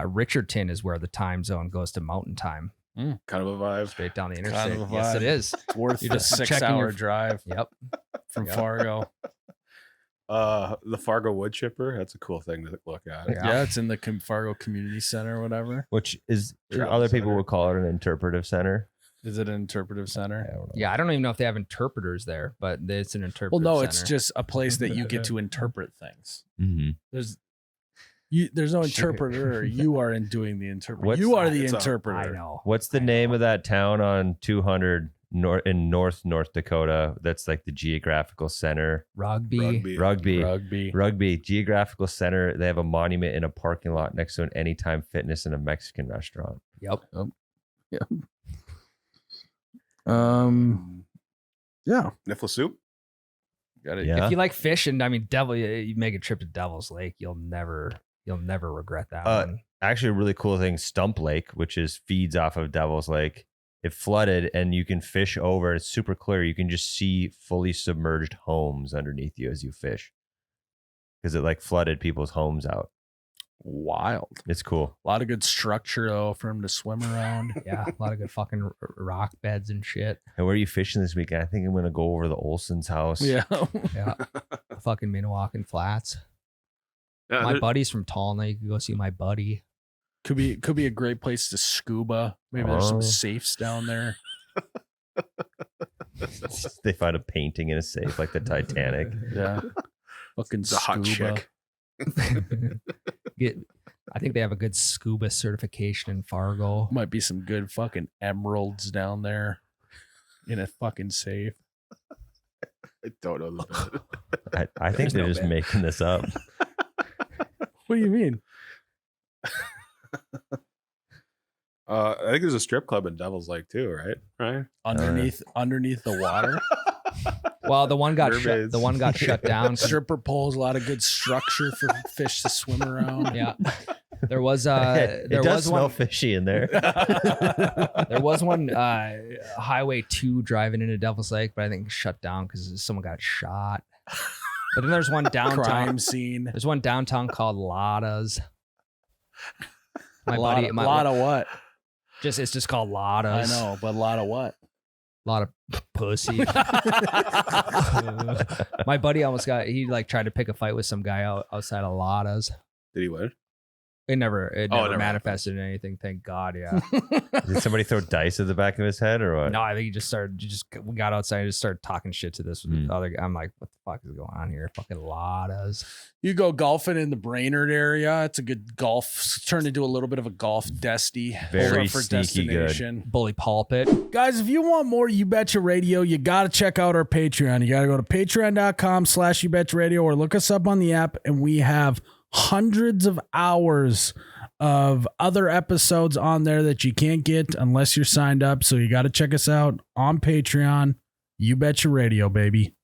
Richardton is where the time zone goes to mountain time. Kind of a vibe. Straight down the Kind interstate. of a Yes, it vibe. is. It's worth You're the just checking 6-hour your- drive Yep. from Yep. Fargo. The Fargo wood chipper. That's a cool thing to look at. Yeah. Yeah, it's in the Fargo Community Center or whatever. Which is, Travel other people center. would call it an interpretive center. Is it an interpretive center? I don't know. Yeah, I don't even know if they have interpreters there, but it's an interpreter. Well, no, it's center. just a place that you get to interpret things. Mhm. There's no Sure. interpreter. You are doing the interpreter. What's You are that? the It's a- interpreter. I know. What's the name of that town on 200 North Dakota. That's like the geographical center. Rugby geographical center. They have a monument in a parking lot next to an Anytime Fitness and a Mexican restaurant. Yep. Yeah. Wiffle soup. Got it. Yeah. If you like fishing, I mean, you make a trip to Devil's Lake, you'll never regret that one. Actually, a really cool thing, Stump Lake, which feeds off of Devil's Lake. It flooded, and you can fish over. It's super clear. You can just see fully submerged homes underneath you as you fish, because it like flooded people's homes out. Wild. It's cool. A lot of good structure though for him to swim around. Yeah, a lot of good fucking rock beds and shit. And where are you fishing this weekend? I think I'm gonna go over to the Olson's house. Yeah. Yeah, fucking Minnewacan Flats. Yeah, My buddy's from Tallinn. You can go see my buddy. Could be a great place to scuba. Maybe there's some safes down there. They find a painting in a safe like the Titanic. Yeah. Fucking the hot scuba. chick. I think they have a good scuba certification in Fargo. Might be some good fucking emeralds down there in a fucking safe. I don't know the bit. I think There's they're no just bed. making this up. What do you mean? I think there's a strip club in Devil's Lake too, right? Right. Underneath the water. Well, the one got Mermaids. shut down. Stripper poles, a lot of good structure for fish to swim around. Yeah, there was It there does was smell one fishy in there. there was one Highway 2 driving into Devil's Lake, but I think shut down because someone got shot. But then there's one downtown. Crime scene. There's one downtown called Lada's. A lot of what? It's just called I Lada's. know, but a lot of what? A lot of pussy. My buddy almost he like tried to pick a fight with some guy outside of Lada's. Did he win? It never never manifested in anything. Thank God. Yeah. Did somebody throw dice at the back of his head or what? No, I think we got outside and just started talking shit to this other guy. I'm like, what the fuck is going on here? Fucking Lada's. You go golfing in the Brainerd area. It's a good golf. Turned into a little bit of a golf desty. Very for sneaky good. destination. Bully pulpit. Guys, if you want more You Betcha Radio, you got to check out our Patreon. You got to go to patreon.com/You Betcha Radio or look us up on the app, and we have hundreds of hours of other episodes on there that you can't get unless you're signed up. So you got to check us out on Patreon. You Betcha Radio, baby.